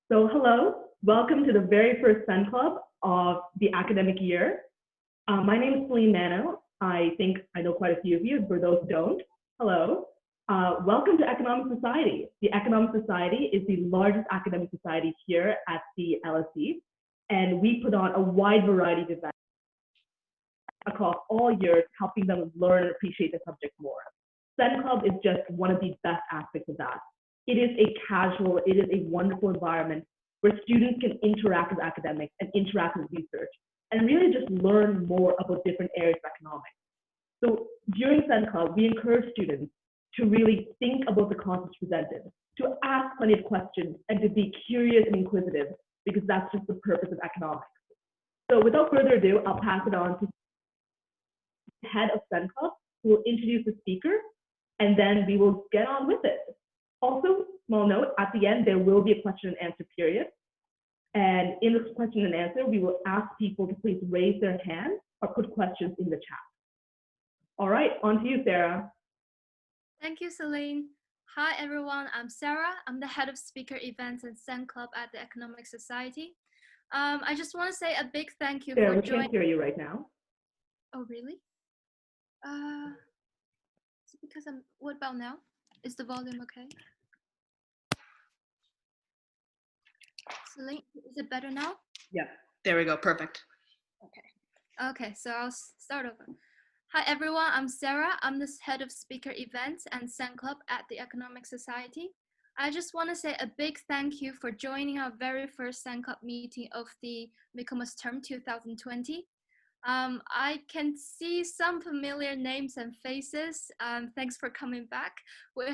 So hello, welcome to the very first Sen Club of the academic year. My name is Celine Nano. I think I know quite a few of you, for those who don't. Hello. Welcome to Economic Society. The Economic Society is the largest academic society here at the LSE, and we put on a wide variety of events across all years, helping them learn and appreciate the subject more. Sen Club is just one of the best aspects of that. It is a wonderful environment where students can interact with academics and interact with research and really just learn more about different areas of economics. So during Sen Club, we encourage students to really think about the concepts presented, to ask plenty of questions and to be curious and inquisitive, because that's just the purpose of economics. So without further ado, I'll pass it on to the head of Sen Club, who will introduce the speaker, and then we will get on with it. Also, small note, at the end, there will be a question and answer period. And in this question and answer, we will ask people to please raise their hand or put questions in the chat. All right, on to you, Sarah. Thank you, Celine. Hi, everyone. I'm Sarah. I'm the head of speaker events and Sen Club at the Economic Society. I just want to say a big thank you Sarah, for we can't hear you right now. Oh, really? Is it because what about now? Is the volume okay? Celine, is it better now? Yeah, there we go. Perfect. Okay, so I'll start over. Hi, everyone. I'm Sarah. I'm the head of speaker events and Sen Club at the Economic Society. I just want to say a big thank you for joining our very first Sen Club meeting of the Michaelmas term 2020. I can see some familiar names and faces. Thanks for coming back. We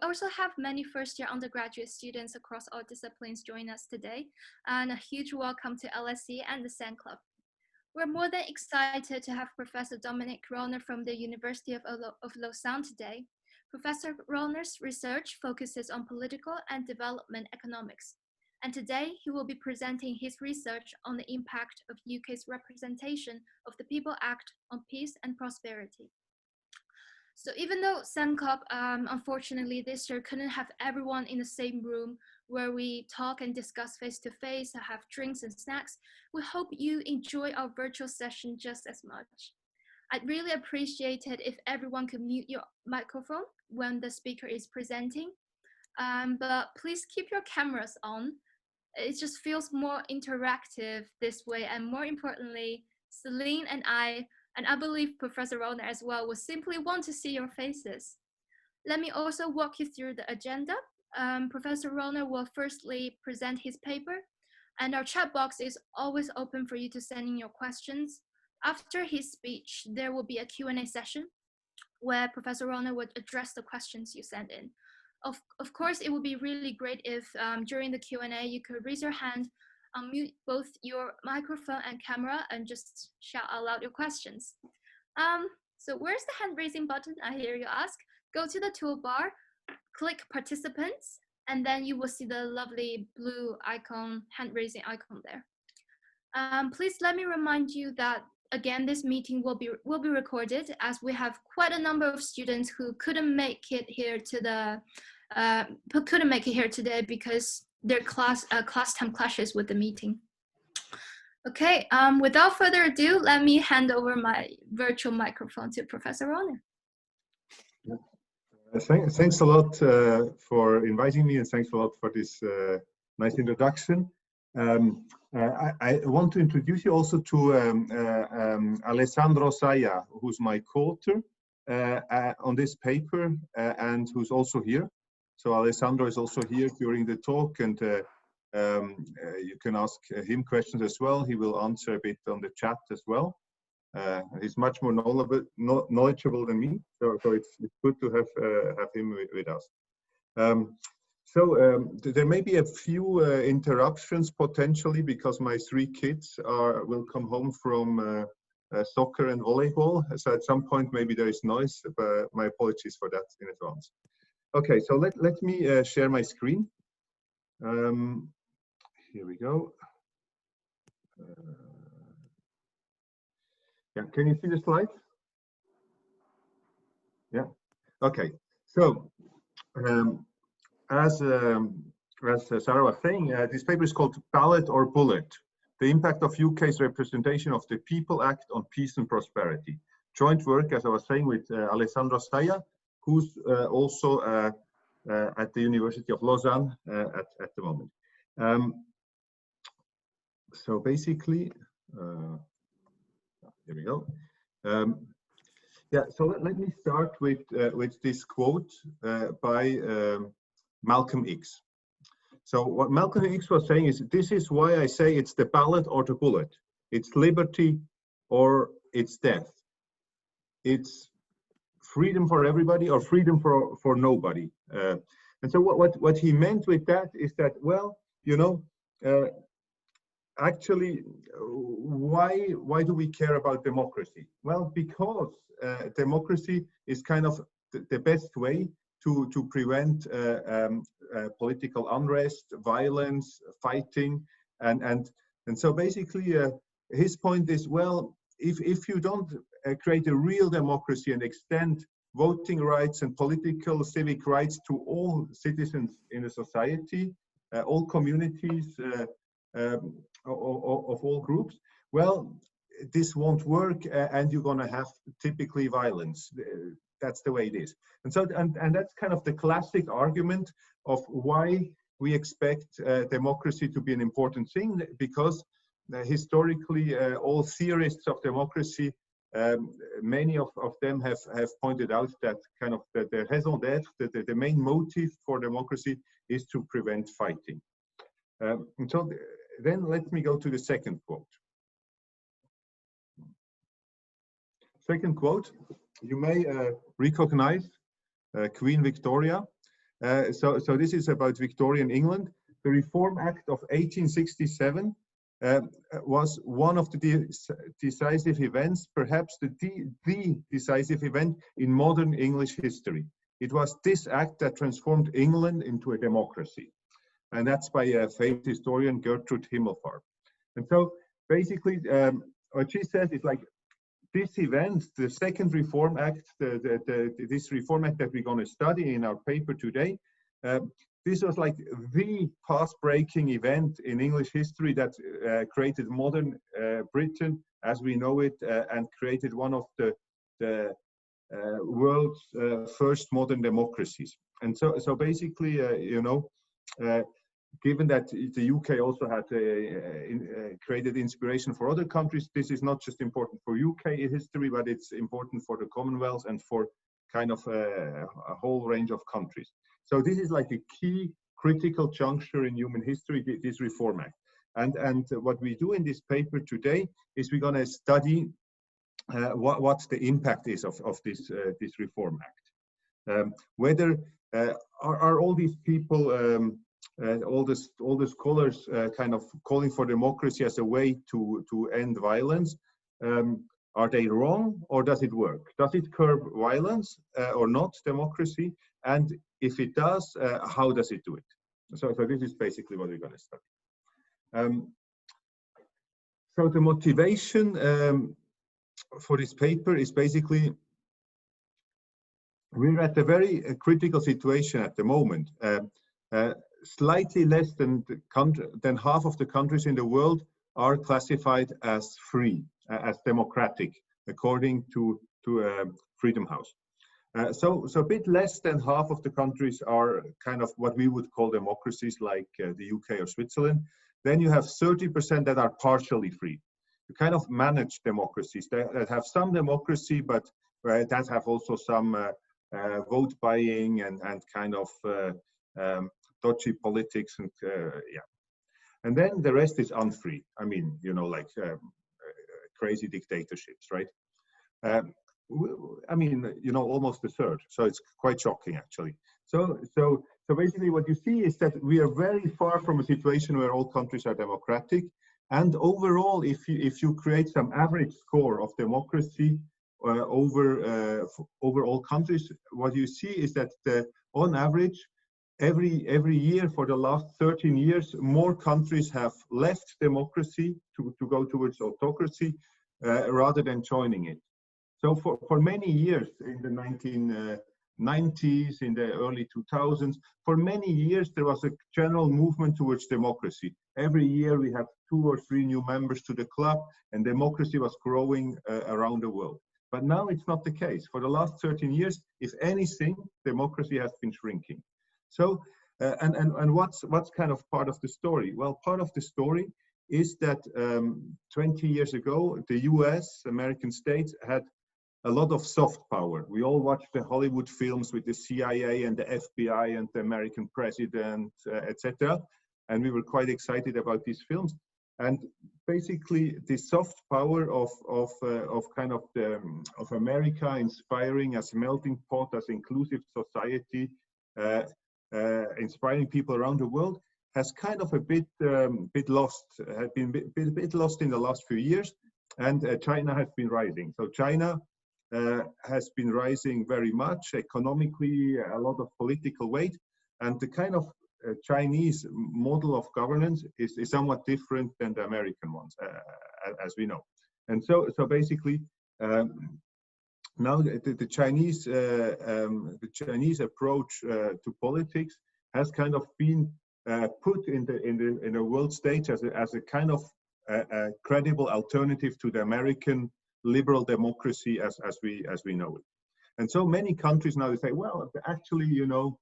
also have many first-year undergraduate students across all disciplines join us today, and a huge welcome to LSE and the Sen Club. We're more than excited to have Professor Dominic Rohner from the University of Lausanne today. Professor Rohner's research focuses on political and development economics. And today, he will be presenting his research on the impact of UK's representation of the People Act on peace and prosperity. So even though Sen Club, unfortunately, this year couldn't have everyone in the same room where we talk and discuss face-to-face, have drinks and snacks, we hope you enjoy our virtual session just as much. I'd really appreciate it if everyone could mute your microphone when the speaker is presenting, but please keep your cameras on. It just feels more interactive this way, and more importantly, Celine and I believe Professor Rohner as well, will simply want to see your faces. Let me also walk you through the agenda. Professor Rohner will firstly present his paper, and our chat box is always open for you to send in your questions. After his speech, there will be a Q&A session where Professor Rohner would address the questions you send in. Of course, it would be really great if during the Q&A you could raise your hand, unmute both your microphone and camera, and just shout out loud your questions. So where's the hand raising button, I hear you ask? Go to the toolbar, click participants, and then you will see the lovely blue icon, hand raising icon there. Please let me remind you that again, this meeting will be recorded, as we have quite a number of students who couldn't make it here today because their class time clashes with the meeting. Okay, without further ado, let me hand over my virtual microphone to Professor Rohner. Thanks a lot for inviting me, and thanks a lot for this nice introduction. I want to introduce you also to Alessandro Saia, who's my co-author on this paper and who's also here. So Alessandro is also here during the talk, and you can ask him questions as well. He will answer a bit on the chat as well. He's much more knowledgeable than me, so it's good to have him with us. There may be a few interruptions potentially, because my 3 kids will come home from soccer and volleyball. So at some point maybe there is noise, but my apologies for that in advance. Okay, so let me share my screen. Here we go. Yeah, can you see the slide? Yeah. Okay. So as as Sarah was saying, this paper is called Ballot or Bullet: The Impact of UK's Representation of the People Act on Peace and Prosperity. Joint work, as I was saying, with Alessandro Saia, who's also at the University of Lausanne at the moment. So basically, here we go. Yeah, so let me start with this quote by Malcolm X. So what Malcolm X was saying is, this is why I say it's the ballot or the bullet. It's liberty or it's death. It's freedom for everybody or freedom for nobody. And so what he meant with that is that, well, you know, actually, why do we care about democracy? Well, because democracy is kind of the best way to prevent political unrest, violence, fighting, and so basically his point is, well, if you don't create a real democracy and extend voting rights and political civic rights to all citizens in a society, all communities of all groups, well, this won't work, and you're going to have typically violence. That's the way it is. And so, and that's kind of the classic argument of why we expect democracy to be an important thing, because historically, all theorists of democracy, many of them have pointed out that kind of the raison d'être, the main motive for democracy is to prevent fighting. And so then let me go to the second quote. Second quote, you may recognize Queen Victoria. So this is about Victorian England. The Reform Act of 1867 was one of the decisive events, perhaps the decisive event in modern English history. It was this act that transformed England into a democracy. And that's by a famous historian, Gertrude Himmelfarb. And so basically, what she says is like, this event, the second Reform Act, this Reform Act that we're going to study in our paper today, this was like the path-breaking event in English history that created modern Britain as we know it, and created one of the world's first modern democracies. And so basically, you know, given that the UK also had created inspiration for other countries, this is not just important for UK history, but it's important for the Commonwealth and for kind of a whole range of countries. So this is like a key critical juncture in human history, this Reform Act. And what we do in this paper today is we're going to study what the impact is of this Reform Act. Whether are all these people, all the scholars kind of calling for democracy as a way to end violence, are they wrong, or does it work? Does it curb violence or not, democracy? And if it does, how does it do it? So this is basically what we're going to study. So the motivation for this paper is basically, we're at a very critical situation at the moment. Slightly less than half of the countries in the world are classified as free, as democratic, according to Freedom House. So a bit less than half of the countries are kind of what we would call democracies, like the UK or Switzerland. Then you have 30% that are partially free. You kind of manage democracies that have some democracy, but that have also some vote buying and kind of dodgy politics, and yeah. And then the rest is unfree. I mean, you know, like crazy dictatorships, right? I mean, you know, almost a third. So it's quite shocking, actually. So basically what you see is that we are very far from a situation where all countries are democratic. And overall, if you create some average score of democracy over all countries, what you see is that on average, every year for the last 13 years, more countries have left democracy to go towards autocracy rather than joining it. So for many years in the 90s, in the early 2000s. For many years, there was a general movement towards democracy. Every year we had 2 or 3 new members to the club, and democracy was growing around the world. But now it's not the case. For the last 13 years, if anything, democracy has been shrinking. So, and what's kind of part of the story? Well, part of the story is that 20 years ago, the US, American states, had a lot of soft power. We all watched the Hollywood films with the CIA and the FBI and the American president, etc. And we were quite excited about these films. And basically, the soft power of America inspiring as a melting pot, as inclusive society, inspiring people around the world, has kind of a bit lost, had been a bit lost in the last few years, and China has been rising. So China has been rising very much economically, a lot of political weight, and the kind of Chinese model of governance is somewhat different than the American ones, as we know. And so basically, now the Chinese approach to politics has kind of been put in the world stage as a kind of a credible alternative to the American liberal democracy as we know it. And so many countries now, they say, well, actually, you know,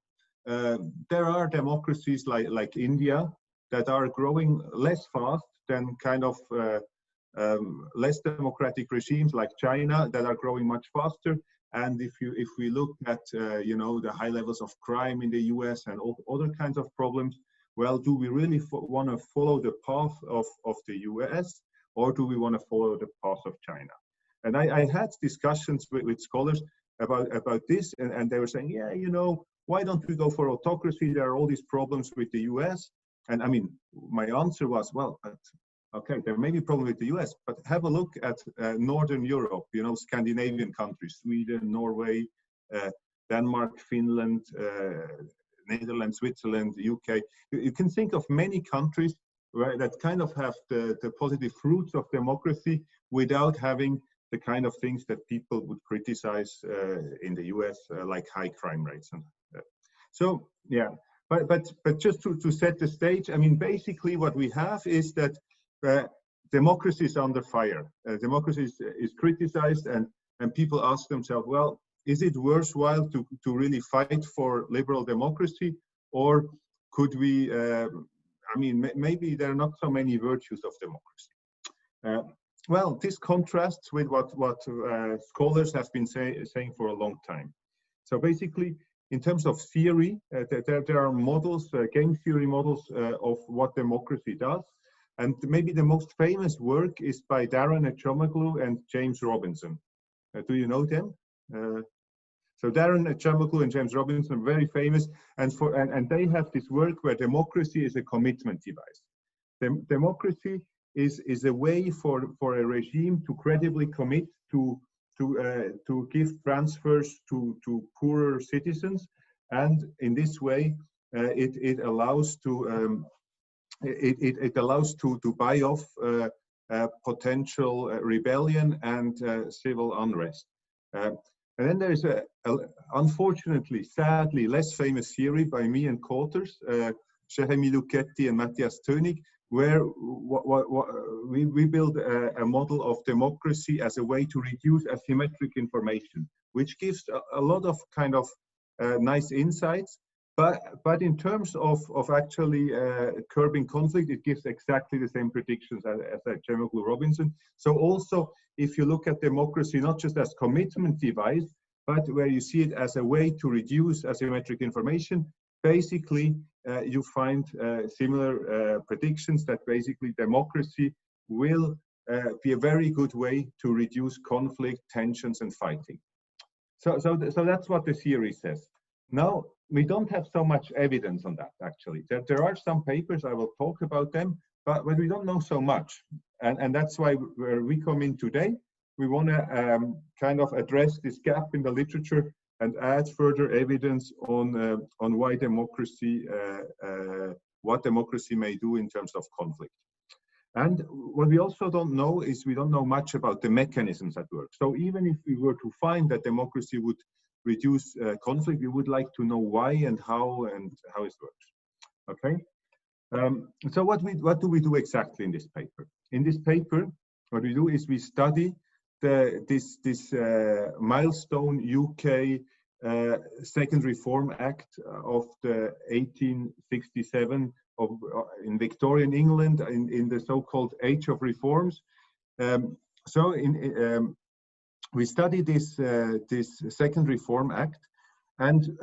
there are democracies like India that are growing less fast than kind of less democratic regimes like China that are growing much faster. And if we look at you know, the high levels of crime in the US and all other kinds of problems, well, do we really want to follow the path of the US, or do we want to follow the path of China? And I had discussions with scholars about this, and they were saying, yeah, you know, why don't we go for autocracy? There are all these problems with the US. And I mean, my answer was, well, okay, there may be problems with the US, but have a look at Northern Europe, you know, Scandinavian countries, Sweden, Norway, Denmark, Finland, Netherlands, Switzerland, the UK. You can think of many countries that kind of have the positive fruits of democracy without having the kind of things that people would criticize in the US, like high crime rates. And so, yeah, but just to set the stage, I mean, basically what we have is that democracy is under fire. Democracy is criticized, and people ask themselves, well, is it worthwhile to really fight for liberal democracy, or could we, I mean, maybe there are not so many virtues of democracy. Well, this contrasts with what scholars have been saying for a long time. So basically, in terms of theory, there are models, game theory models of what democracy does. And maybe the most famous work is by Darren Acemoglu and James Robinson. Do you know them? So Darren Acemoglu and James Robinson are very famous, and they have this work where democracy is a commitment device. Democracy is a way for a regime to credibly commit to give transfers to poorer citizens, and in this way it allows to buy off potential rebellion and civil unrest. And then there is unfortunately, sadly, less famous theory by me and co-authors, Jeremy Lucchetti and Matthias Tönig, where we build a model of democracy as a way to reduce asymmetric information, which gives a lot of kind of nice insights. But in terms of actually curbing conflict, it gives exactly the same predictions as Acemoglu Robinson. So also, if you look at democracy not just as commitment device, but where you see it as a way to reduce asymmetric information, basically you find similar predictions that basically democracy will be a very good way to reduce conflict, tensions, and fighting. So that's what the theory says. Now, we don't have so much evidence on that, actually. There are some papers, I will talk about them, but we don't know so much. And that's why where we come in today, we want to kind of address this gap in the literature and add further evidence on why democracy, what democracy may do in terms of conflict. And what we also don't know is we don't know much about the mechanisms at work. So even if we were to find that democracy would reduce conflict. We would like to know why and how it works. Okay. So what do we do exactly in this paper? In this paper, what we do is we study this milestone UK Second Reform Act of the 1867 in Victorian England in the so-called Age of Reforms. We study this Second Reform Act, and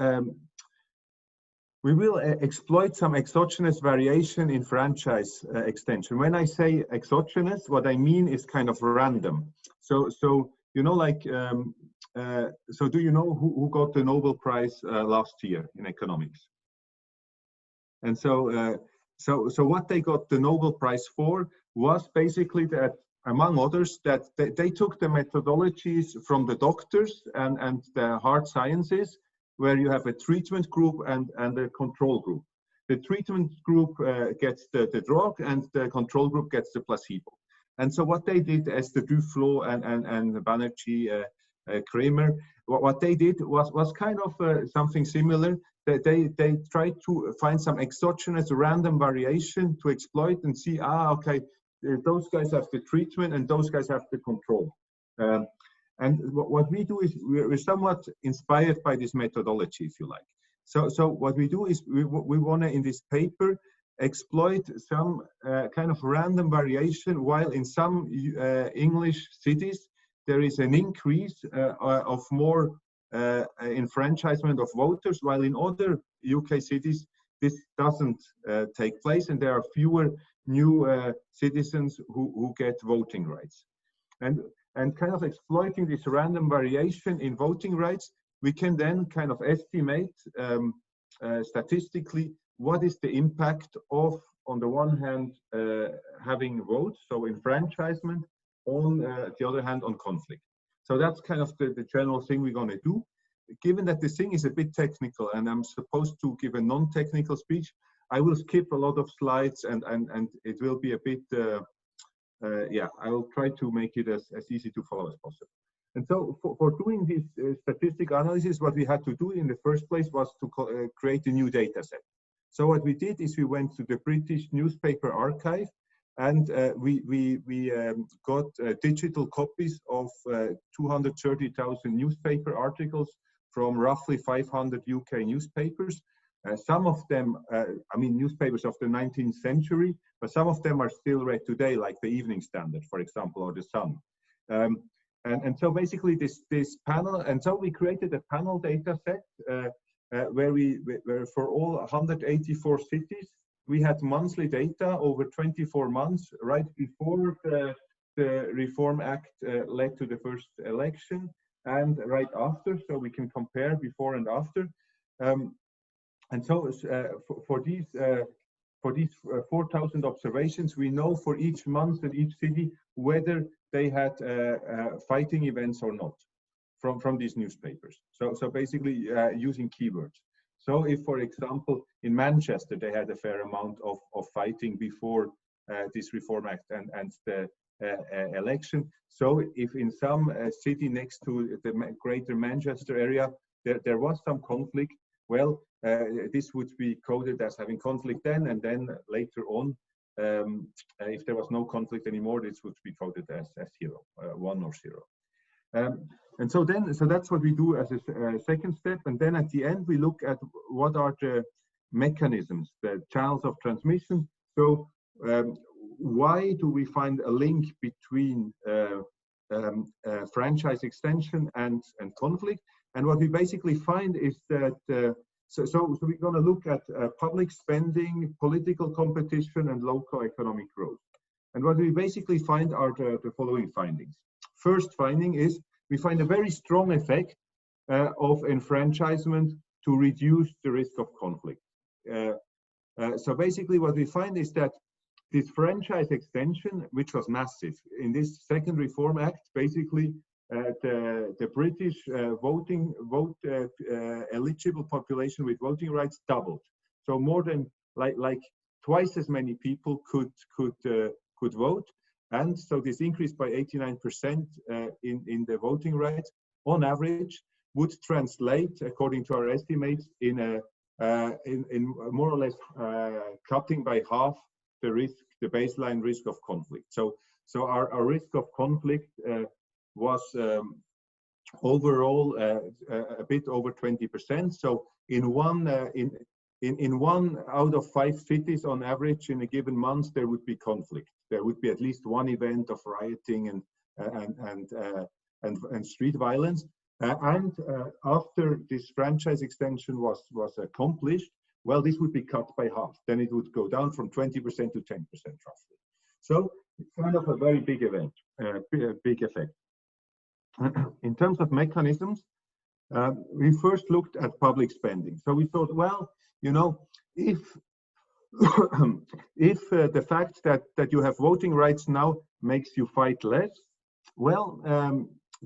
we will exploit some exogenous variation in franchise extension. When I say exogenous, what I mean is kind of random. So you know, like, so do you know who got the Nobel Prize last year in economics? And so what they got the Nobel Prize for was basically that, among others, that they took the methodologies from the doctors and the hard sciences, where you have a treatment group and a control group. The treatment group gets the drug, and the control group gets the placebo. And so what they did, as the Duflo and Banerjee, Kramer, what they did was kind of something similar. They tried to find some exogenous random variation to exploit and see, okay, those guys have the treatment and those guys have the control. And what we do is we're somewhat inspired by this methodology, if you like. So what we do is we want to, in this paper, exploit some kind of random variation, while in some English cities there is an increase of more enfranchisement of voters, while in other UK cities this doesn't take place, and there are fewer new citizens who get voting rights. And kind of exploiting this random variation in voting rights, we can then kind of estimate statistically what is the impact of, on the one hand, having votes, so enfranchisement, on the other hand, on conflict. So that's kind of the general thing we're going to do. Given that this thing is a bit technical and I'm supposed to give a non-technical speech, I will skip a lot of slides, and it will be a bit, yeah, I will try to make it as easy to follow as possible. And so for doing this statistical analysis, what we had to do in the first place was to create a new data set. So what we did is we went to the British Newspaper Archive, and we got digital copies of 230,000 newspaper articles from roughly 500 UK newspapers. Some of them, I mean, newspapers of the 19th century, but some of them are still read today, like the Evening Standard, for example, or the Sun. And so basically this panel, and so we created a panel data set where for all 184 cities, we had monthly data over 24 months, right before the Reform Act led to the first election, and right after, so we can compare before and after. And so for these 4,000 observations, we know for each month and each city whether they had fighting events or not from these newspapers. So basically using keywords. So if, for example, in Manchester, they had a fair amount of fighting before this Reform Act and the election. So if in some city next to the greater Manchester area, there was some conflict, well, this would be coded as having conflict then, and then later on, if there was no conflict anymore, this would be coded as 0, 1 or 0. And so that's what we do as a second step. And then at the end, we look at what are the mechanisms, the channels of transmission. So why do we find a link between franchise extension and conflict? And what we basically find is that, so we're going to look at public spending, political competition, and local economic growth. And what we basically find are the following findings. First finding is we find a very strong effect of enfranchisement to reduce the risk of conflict. So basically what we find is that this franchise extension, which was massive, in this second Reform Act, basically the British eligible population with voting rights doubled. So more than like twice as many people could vote, and so this increased by 89% in the voting rights on average. would translate, according to our estimates, in more or less cutting by half the risk, the baseline risk of conflict. So our risk of conflict was overall a bit over 20%. So in one out of 5 cities on average in a given month, there would be conflict. There would be at least one event of rioting and street violence. After this franchise extension was accomplished, well, this would be cut by half. Then it would go down from 20% to 10% roughly. So it's kind of a very big event, big effect. In terms of mechanisms, we first looked at public spending. So we thought, well, you know, if the fact that you have voting rights now makes you fight less, well,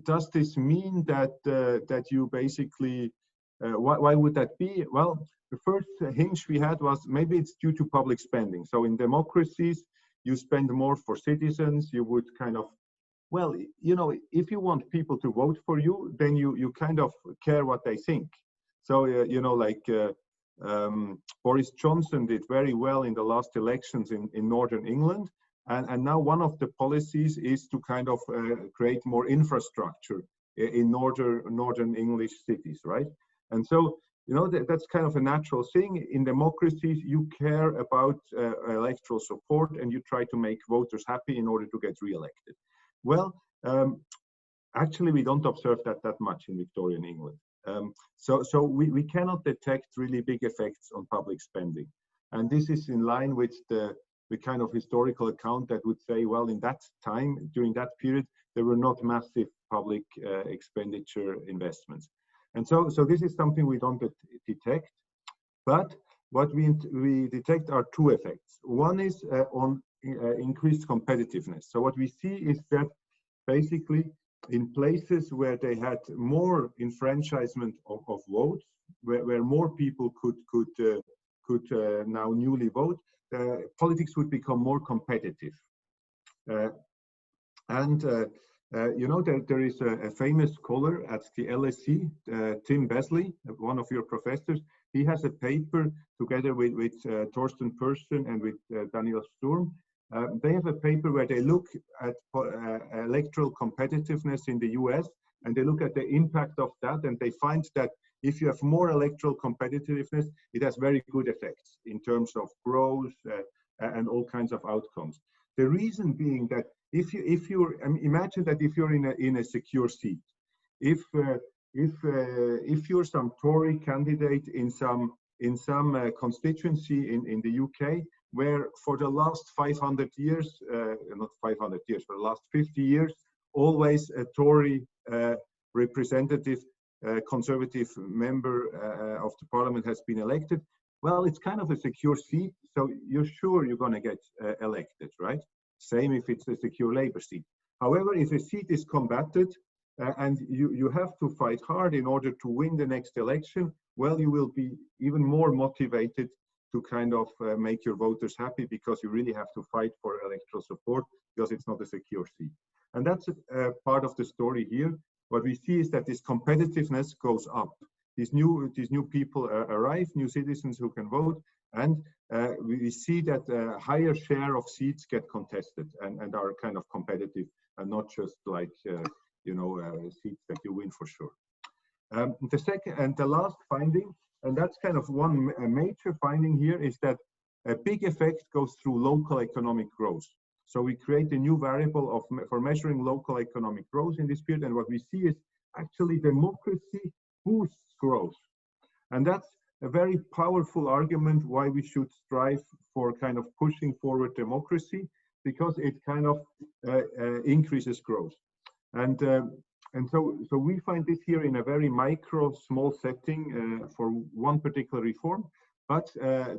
does this mean that you basically, why would that be? Well, the first hinge we had was maybe it's due to public spending. So in democracies, you spend more for citizens. You would kind of, well, you know, if you want people to vote for you, then you kind of care what they think. So, you know, like Boris Johnson did very well in the last elections in Northern England. And now one of the policies is to kind of create more infrastructure in northern English cities, right? And so, you know, that's kind of a natural thing. In democracies, you care about electoral support and you try to make voters happy in order to get re-elected. Well, actually, we don't observe that much in Victorian England. So we cannot detect really big effects on public spending. And this is in line with the kind of historical account that would say, well, in that time, during that period, there were not massive public expenditure investments. And so this is something we don't detect. But what we detect are two effects. One is on increased competitiveness. So what we see is that basically in places where they had more enfranchisement of votes, where more people could now newly vote, politics would become more competitive. You know, there is a famous scholar at the LSE, Tim Besley, one of your professors. He has a paper together with Thorsten Persson and with Daniel Sturm. They have a paper where they look at electoral competitiveness in the US, and they look at the impact of that, and they find that if you have more electoral competitiveness, it has very good effects in terms of growth and all kinds of outcomes. The reason being that if you're imagine that if you're in a secure seat, if you're some Tory candidate in some constituency in the UK, where for the last 500 years, not 500 years, for the last 50 years, always a Tory representative, conservative member of the parliament has been elected, well, it's kind of a secure seat, so you're sure you're going to get elected, right? Same if it's a secure Labour seat. However, if a seat is combated and you have to fight hard in order to win the next election, well, you will be even more motivated to kind of make your voters happy, because you really have to fight for electoral support because it's not a secure seat. And that's part of the story here. What we see is that this competitiveness goes up. These new people arrive, new citizens who can vote, and we see that a higher share of seats get contested and are kind of competitive, and not just like seats that you win for sure. The second and the last finding, and that's kind of one major finding here, is that a big effect goes through local economic growth. So we create a new variable for measuring local economic growth in this period, and what we see is actually democracy boosts growth. And that's a very powerful argument why we should strive for kind of pushing forward democracy, because it kind of increases growth. And so we find this here in a very small setting for one particular reform. But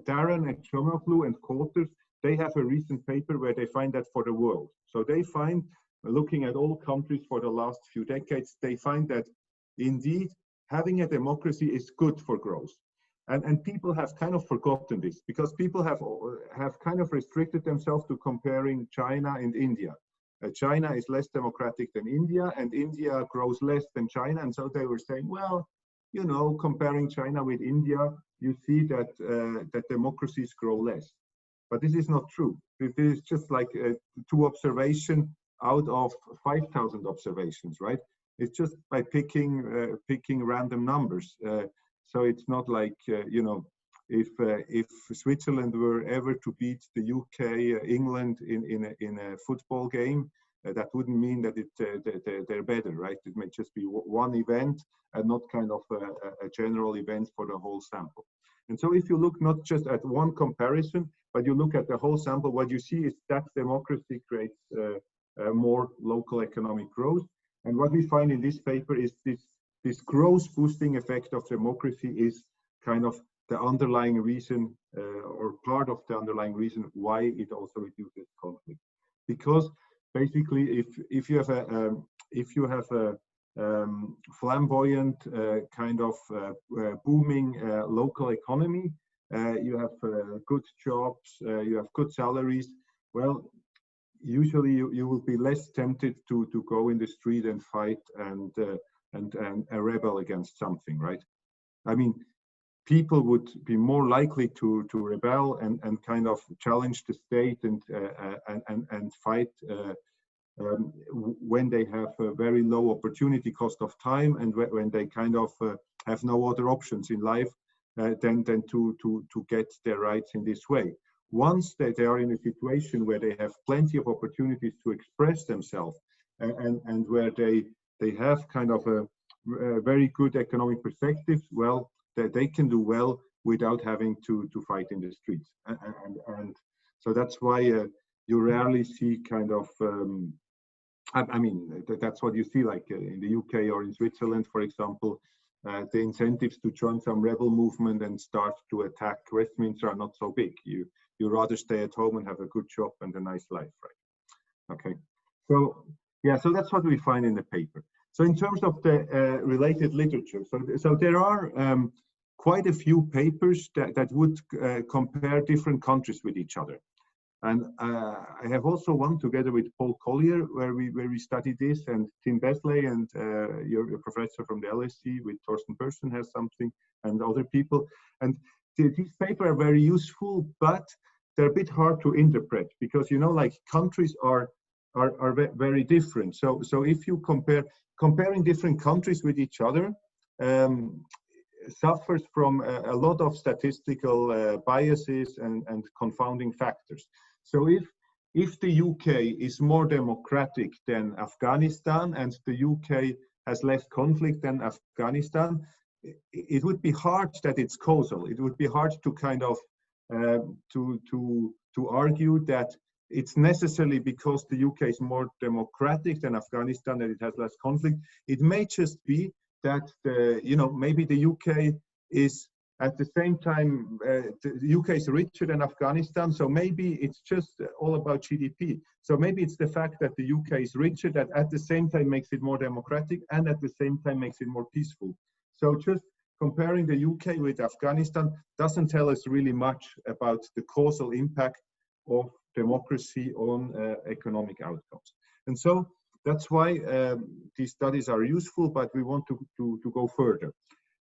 Darren and Chomoglu and Coulters, they have a recent paper where they find that for the world. So they find, looking at all countries for the last few decades, they find that indeed having a democracy is good for growth. And people have kind of forgotten this, because people have kind of restricted themselves to comparing China and India. China is less democratic than India, and India grows less than China. And so they were saying, well, you know, comparing China with India, you see that that democracies grow less. But this is not true. This is just like 2 observations out of 5,000 observations, right? It's just by picking random numbers. So it's not like you know, if Switzerland were ever to beat the UK, England in a football game, that wouldn't mean that they're better, right? It may just be one event and not kind of a general event for the whole sample. And so if you look not just at one comparison, but you look at the whole sample, what you see is that democracy creates more local economic growth. And what we find in this paper is this growth boosting effect of democracy is kind of the underlying reason or part of the underlying reason why it also reduces conflict. Because basically, if you have a flamboyant kind of booming local economy, you have good jobs, you have good salaries, well, usually you will be less tempted to go in the street and fight and rebel against something, right? I mean, people would be more likely to rebel and kind of challenge the state and fight when they have a very low opportunity cost of time and when they kind of have no other options in life than to get their rights in this way. Once they are in a situation where they have plenty of opportunities to express themselves and where they have kind of a very good economic perspective, well, they can do well without having to fight in the streets. And so that's why you rarely see kind of, I mean, that's what you see like in the UK or in Switzerland, for example, the incentives to join some rebel movement and start to attack Westminster are not so big. You rather stay at home and have a good job and a nice life, right? Okay, so yeah, so that's what we find in the paper. So in terms of the related literature, so there are quite a few papers that would compare different countries with each other. And I have also one together with Paul Collier where we studied this, and Tim Besley and your professor from the LSE with Thorsten Persson has something, and other people. And these papers are very useful, but they're a bit hard to interpret because, you know, like countries are very different. So if you comparing different countries with each other, suffers from a lot of statistical biases and confounding factors. So if the UK is more democratic than Afghanistan and the UK has less conflict than Afghanistan, it would be hard that it's causal. It would be hard to kind of to argue that it's necessarily because the UK is more democratic than Afghanistan that it has less conflict. It may just be that maybe the UK is at the same time the UK is richer than Afghanistan, so maybe it's just all about GDP. So maybe it's the fact that the UK is richer that at the same time makes it more democratic and at the same time makes it more peaceful. So just comparing the UK with Afghanistan doesn't tell us really much about the causal impact of democracy on economic outcomes. And so that's why these studies are useful, but we want to go further.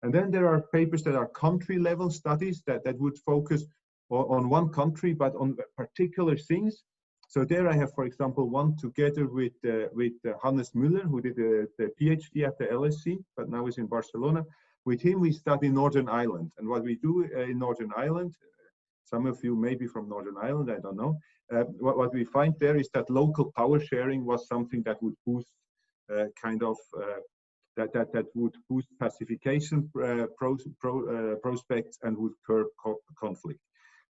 And then there are papers that are country level studies that would focus on one country, but on particular things. So there I have, for example, one together with Hannes Müller, who did the PhD at the LSE, but now is in Barcelona. With him, we study Northern Ireland. And what we do in Northern Ireland, some of you may be from Northern Ireland, I don't know. What we find there is that local power sharing was something that would boost that would boost pacification prospects and would curb conflict.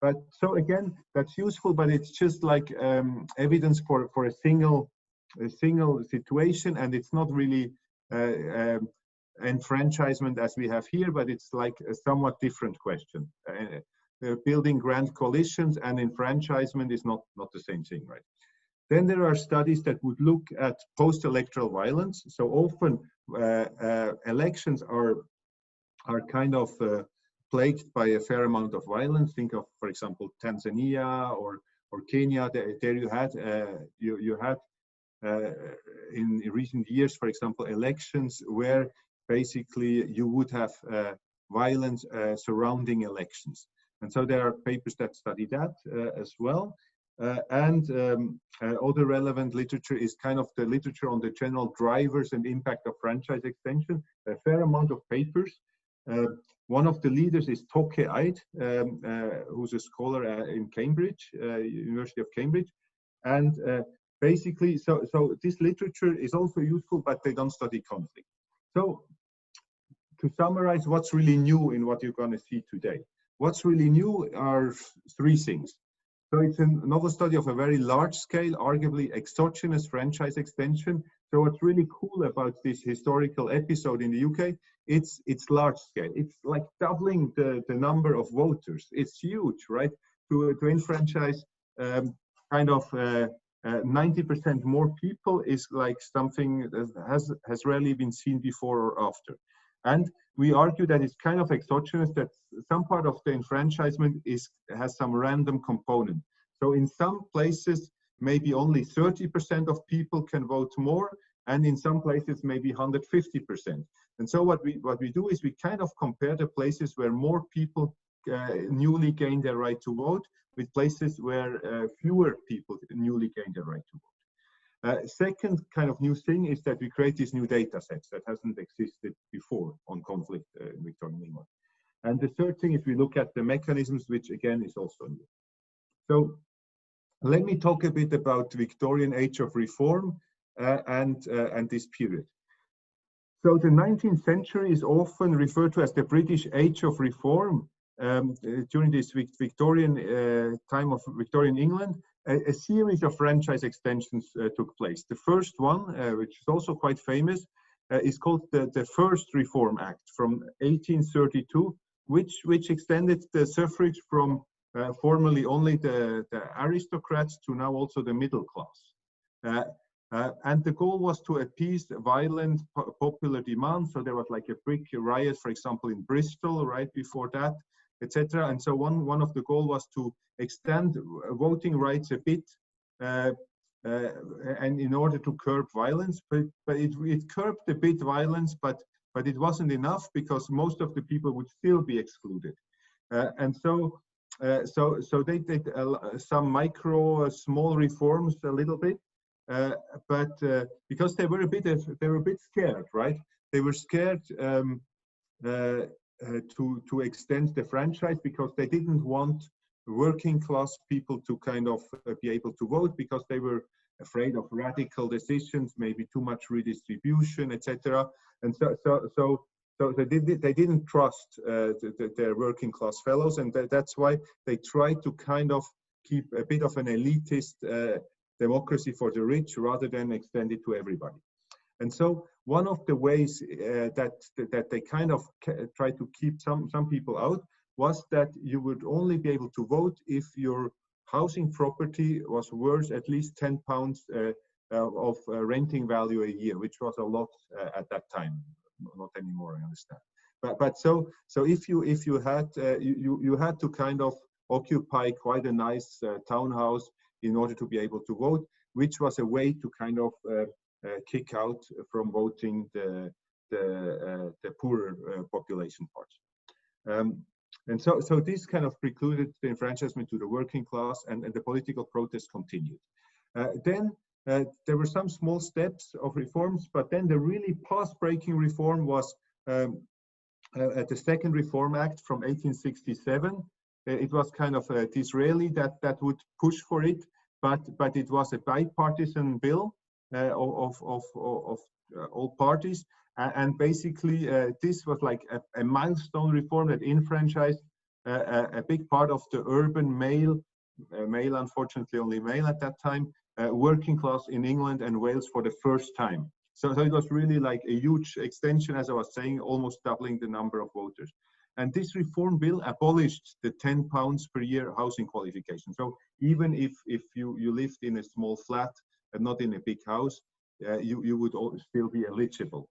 But so again, that's useful, but it's just like evidence for a single situation, and it's not really enfranchisement as we have here, but it's like a somewhat different question. Building grand coalitions and enfranchisement is not the same thing, right? Then there are studies that would look at post-electoral violence. So often elections are kind of plagued by a fair amount of violence. Think of, for example, Tanzania or Kenya. There you had in recent years, for example, elections where basically you would have violence surrounding elections. And so there are papers that study that as well. Other relevant literature is kind of the literature on the general drivers and impact of franchise extension. A fair amount of papers. One of the leaders is Toke Eid, who's a scholar in Cambridge, University of Cambridge. And basically, so this literature is also useful, but they don't study conflict. So to summarize, what's really new in what you're going to see today? What's really new are three things. So it's a novel study of a very large scale, arguably exogenous franchise extension. So what's really cool about this historical episode in the UK, it's large scale. It's like doubling the number of voters. It's huge, right? To enfranchise kind of 90% more people is like something that has rarely been seen before or after. And we argue that it's kind of exogenous, that some part of the enfranchisement has some random component. So in some places, maybe only 30% of people can vote more, and in some places, maybe 150%. And so what we do is we kind of compare the places where more people newly gain their right to vote with places where fewer people newly gain their right to vote. Second kind of new thing is that we create these new data sets that hasn't existed before on conflict in Victorian England. And the third thing is we look at the mechanisms, which again is also new. So let me talk a bit about Victorian age of reform and this period. So the 19th century is often referred to as the British age of reform. During this Victorian time of Victorian England, a series of franchise extensions took place. The first one, which is also quite famous, is called the First Reform Act from 1832, which extended the suffrage from formerly only the aristocrats to now also the middle class. And the goal was to appease violent popular demand. So there was like a big riot, for example, in Bristol right before that, etc. And so one of the goals was to extend voting rights a bit, and in order to curb violence, but it curbed a bit violence, but it wasn't enough because most of the people would still be excluded. And so they did some small reforms a little bit, but because they were a bit scared, right? They were scared to extend the franchise because they didn't want working class people to kind of be able to vote because they were afraid of radical decisions, maybe too much redistribution, etc. And so they didn't trust their working class fellows, and that's why they tried to kind of keep a bit of an elitist democracy for the rich rather than extend it to everybody. And so one of the ways that they kind of tried to keep some people out was that you would only be able to vote if your housing property was worth at least £10 of renting value a year, which was a lot at that time. Not anymore, I understand. But so if you had you had to kind of occupy quite a nice townhouse in order to be able to vote, which was a way to kind of kick out from voting the poorer population parts. And so this kind of precluded the enfranchisement to the working class, and the political protest continued. Then there were some small steps of reforms, but then the really path-breaking reform was at the Second Reform Act from 1867. It was kind of Disraeli that would push for it, but it was a bipartisan bill of all parties, and basically this was like a milestone reform that enfranchised a big part of the urban male, unfortunately only male at that time, working class in England and Wales for the first time. So it was really like a huge extension, as I was saying, almost doubling the number of voters. And this reform bill abolished the £10 per year housing qualification. So even if you lived in a small flat and not in a big house, you would still be eligible.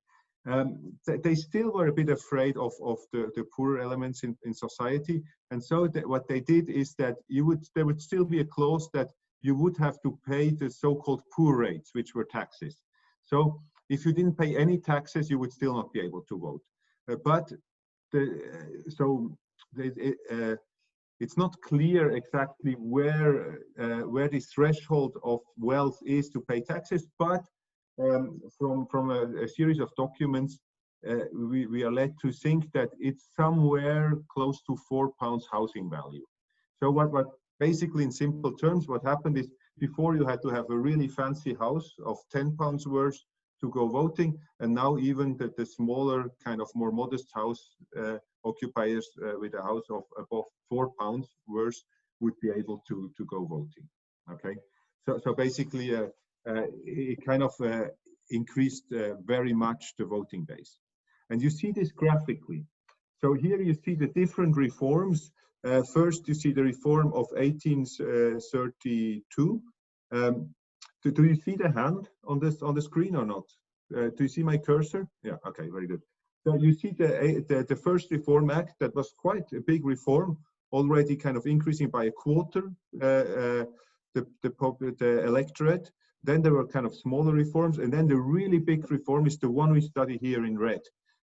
They still were a bit afraid of the poorer elements in society. And so what they did is that there would still be a clause that you would have to pay the so-called poor rates, which were taxes. So if you didn't pay any taxes, you would still not be able to vote. It's not clear exactly where this threshold of wealth is to pay taxes, but from a series of documents, we are led to think that it's somewhere close to £4 housing value. So what basically, in simple terms, what happened is before you had to have a really fancy house of £10 worth to go voting, and now even the smaller, kind of more modest house occupiers with a house of above £4 worth would be able to go voting. Okay, so basically it kind of increased very much the voting base, and you see this graphically. So here you see the different reforms. First, you see the reform of 1832. Do you see the hand on the screen or not? Do you see my cursor? Yeah. Okay. Very good. So you see the first Reform Act, that was quite a big reform, already kind of increasing by a quarter the electorate. Then there were kind of smaller reforms, and then the really big reform is the one we study here in red,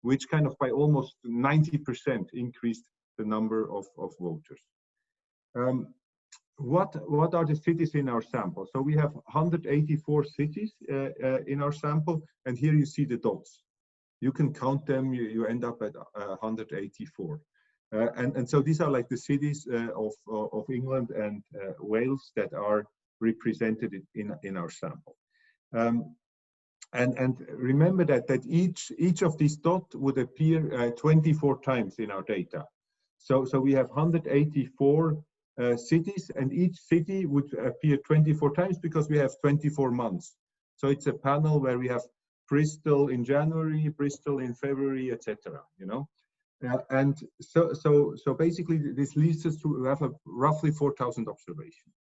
which kind of by almost 90% increased the number of voters. What are the cities in our sample? So we have 184 cities in our sample, and here you see the dots. You can count them, you end up at 184. And so these are like the cities of England and Wales that are represented in our sample. And remember that each of these dots would appear 24 times in our data. So we have 184 cities, and each city would appear 24 times because we have 24 months. So it's a panel where we have Bristol in January, Bristol in February, etc. You know, and so basically this leads us to have roughly 4,000 observations.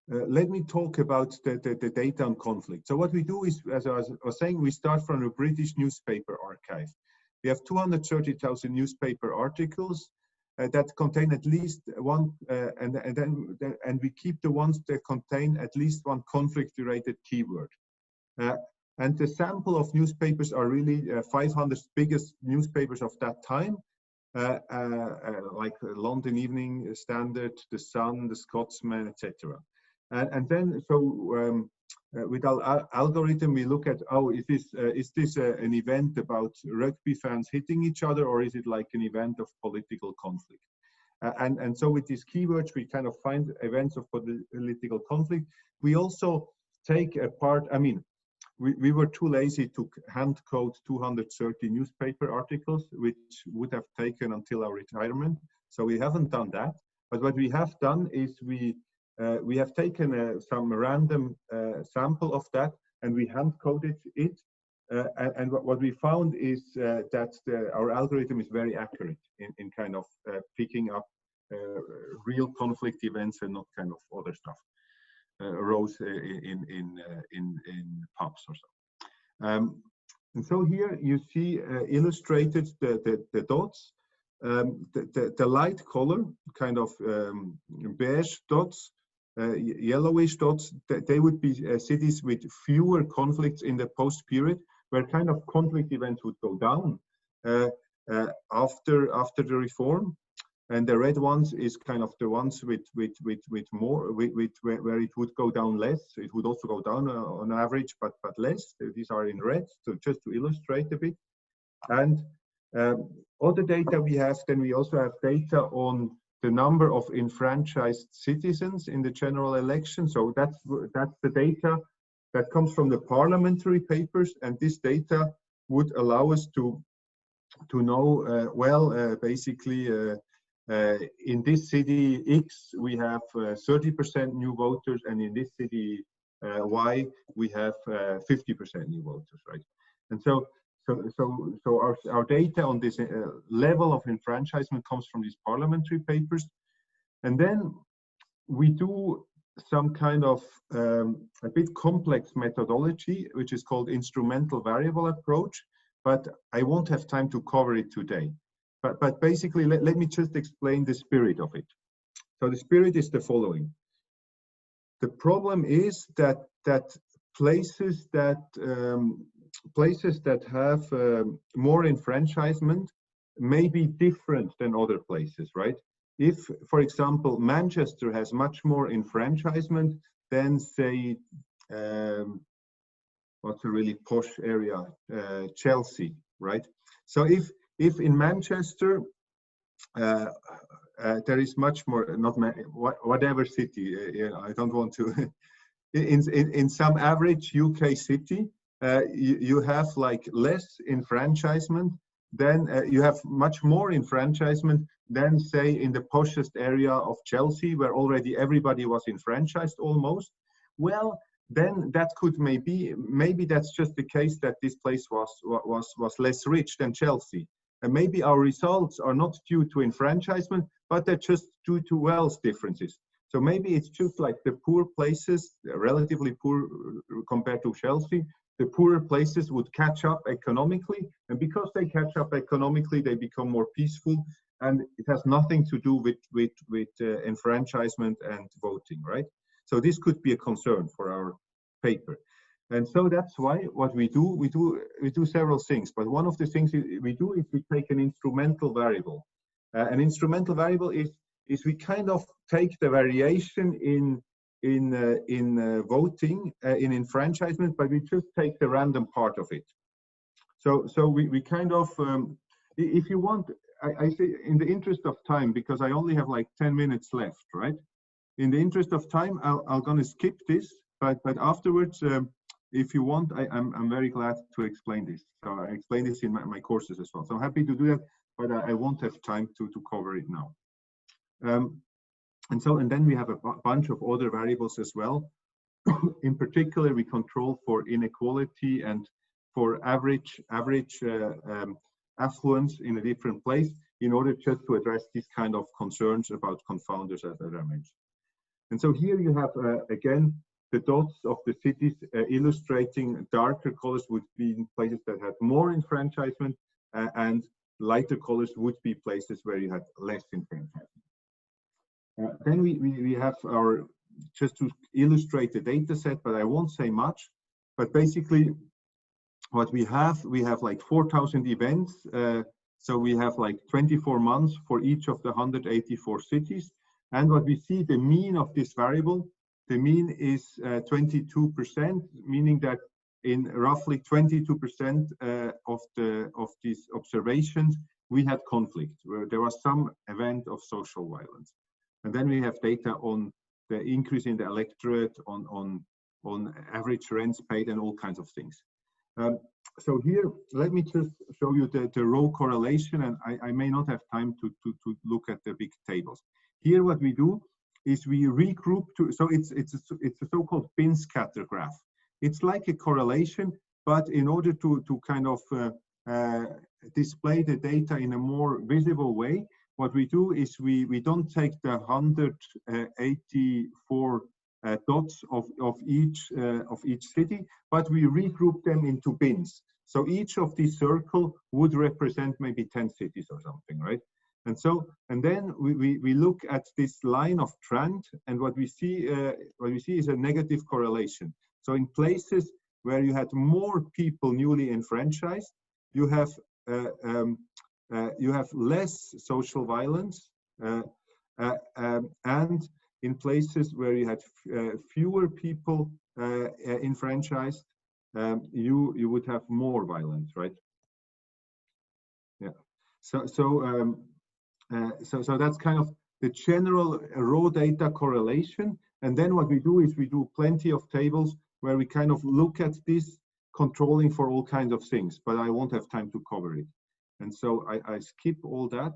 Let me talk about the data on conflict. So what we do is, as I was saying, we start from a British newspaper archive. We have 230,000 newspaper articles that contain at least one, and we keep the ones that contain at least one conflict-related keyword. And the sample of newspapers are really 500 biggest newspapers of that time, like London Evening Standard, The Sun, The Scotsman, etc. And then, so with our algorithm, we look at, oh, is this an event about rugby fans hitting each other, or is it like an event of political conflict? And so with these keywords, we kind of find events of political conflict. We also take apart, I mean, we were too lazy to hand code 230 newspaper articles, which would have taken until our retirement. So we haven't done that. But what we have done is we have taken some random sample of that, and we hand coded it. And what we found is that our algorithm is very accurate in kind of picking up real conflict events and not kind of other stuff. Arose in pubs or so. And so here you see illustrated the dots. The light color, kind of beige dots, yellowish dots, they would be cities with fewer conflicts in the post period, where kind of conflict events would go down after the reform. And the red ones is kind of the ones with more, where it would go down less. It would also go down on average, but less. These are in red, so just to illustrate a bit. And other data we have, then we also have data on the number of enfranchised citizens in the general election. So that's the data that comes from the parliamentary papers, and this data would allow us to know basically. In this city X, we have 30% new voters, and in this city Y, we have 50% new voters, right? And so our data on this level of enfranchisement comes from these parliamentary papers, and then we do some kind of a bit complex methodology, which is called instrumental variable approach, but I won't have time to cover it today. But basically, let me just explain the spirit of it. So the spirit is the following. The problem is that places that have more enfranchisement may be different than other places, right? If, for example, Manchester has much more enfranchisement than, say, what's a really posh area, Chelsea, right? So if in Manchester there is much more, not whatever city, I don't want to. In some average UK city, you have like less enfranchisement. Then you have much more enfranchisement than, say, in the poshest area of Chelsea, where already everybody was enfranchised almost. Well, then that could maybe that's just the case that this place was less rich than Chelsea. And maybe our results are not due to enfranchisement, but they're just due to wealth differences. So maybe it's just like the poor places, relatively poor compared to Chelsea, the poorer places would catch up economically. And because they catch up economically, they become more peaceful. And it has nothing to do with enfranchisement and voting, right? So this could be a concern for our paper. And so that's why what we do several things. But one of the things we do is we take an instrumental variable. An instrumental variable is we kind of take the variation in voting, in enfranchisement, but we just take the random part of it. So we kind of, if you want, I say in the interest of time, because I only have like 10 minutes left, right? In the interest of time, I'm gonna skip this, but afterwards, if you want, I'm very glad to explain this. So I explain this in my courses as well. So I'm happy to do that, but I won't have time to cover it now. And then we have a bunch of other variables as well. In particular, we control for inequality and for average affluence in a different place in order just to address these kind of concerns about confounders as I mentioned. And so here you have, again, the dots of the cities illustrating darker colors would be in places that had more enfranchisement, and lighter colors would be places where you had less enfranchisement. Then we have our, just to illustrate the data set, but I won't say much, but basically what we have like 4,000 events. So we have like 24 months for each of the 184 cities. And what we see, the mean of this variable, the mean is 22%, meaning that in roughly 22% of these observations, we had conflict, where there was some event of social violence. And then we have data on the increase in the electorate, on average rents paid, and all kinds of things. So here, let me just show you the row correlation, and I may not have time to look at the big tables. Here, what we do is we regroup so it's a so-called bin scatter graph. It's like a correlation, but in order to kind of display the data in a more visible way, what we do is we don't take the 184 dots of each city, but we regroup them into bins. So each of these circles would represent maybe 10 cities or something, right? And then we look at this line of trend, and what we see is a negative correlation. So in places where you had more people newly enfranchised, you have less social violence, and in places where you had fewer people enfranchised, you would have more violence, right? Yeah. So that's kind of the general raw data correlation. And then what we do is we do plenty of tables where we kind of look at this, controlling for all kinds of things, but I won't have time to cover it. And so I skip all that,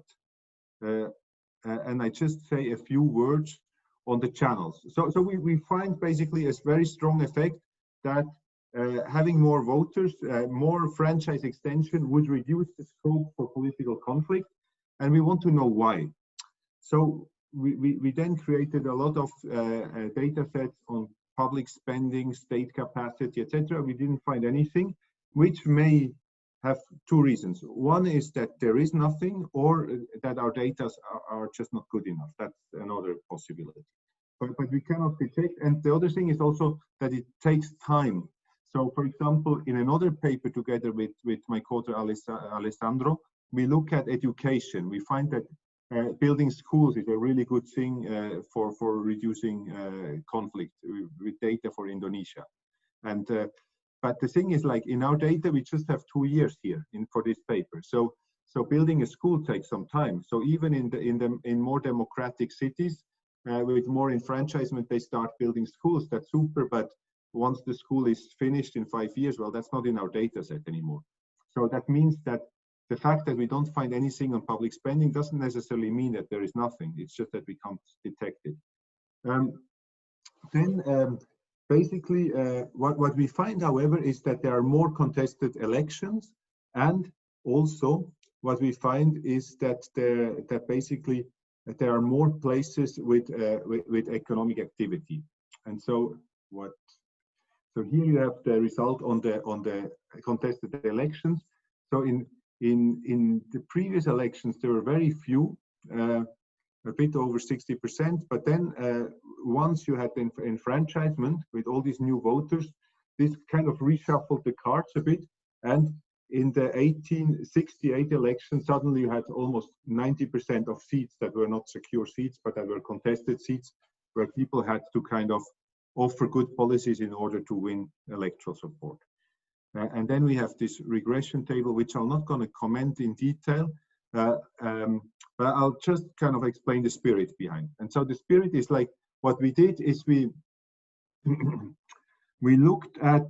and I just say a few words on the channels. So we find basically a very strong effect that having more voters, more franchise extension would reduce the scope for political conflict, and we want to know why. So we then created a lot of data sets on public spending, state capacity, etc. We didn't find anything which may have two reasons. One is that there is nothing, or that our data are just not good enough. That's another possibility. But we cannot detect. And the other thing is also that it takes time. So, for example, in another paper together with my co-author Alessandro, we look at education. We find that building schools is a really good thing for reducing conflict with data for Indonesia. And but the thing is, like in our data, we just have 2 years here for this paper. So building a school takes some time. So even in more democratic cities with more enfranchisement, they start building schools. That's super. But once the school is finished in 5 years, well, that's not in our data set anymore. So that means that the fact that we don't find anything on public spending doesn't necessarily mean that there is nothing. It's just that we can't detect it. Basically, what we find, however, is that there are more contested elections, and also what we find is that basically there are more places with economic activity. And so here you have the result on the contested elections. So in the previous elections, there were very few, a bit over 60%, but then once you had the enfranchisement with all these new voters, this kind of reshuffled the cards a bit, and in the 1868 election, suddenly you had almost 90% of seats that were not secure seats, but that were contested seats, where people had to kind of offer good policies in order to win electoral support. And then we have this regression table, which I'm not going to comment in detail, but I'll just kind of explain the spirit behind. And so the spirit is like, what we did is we looked at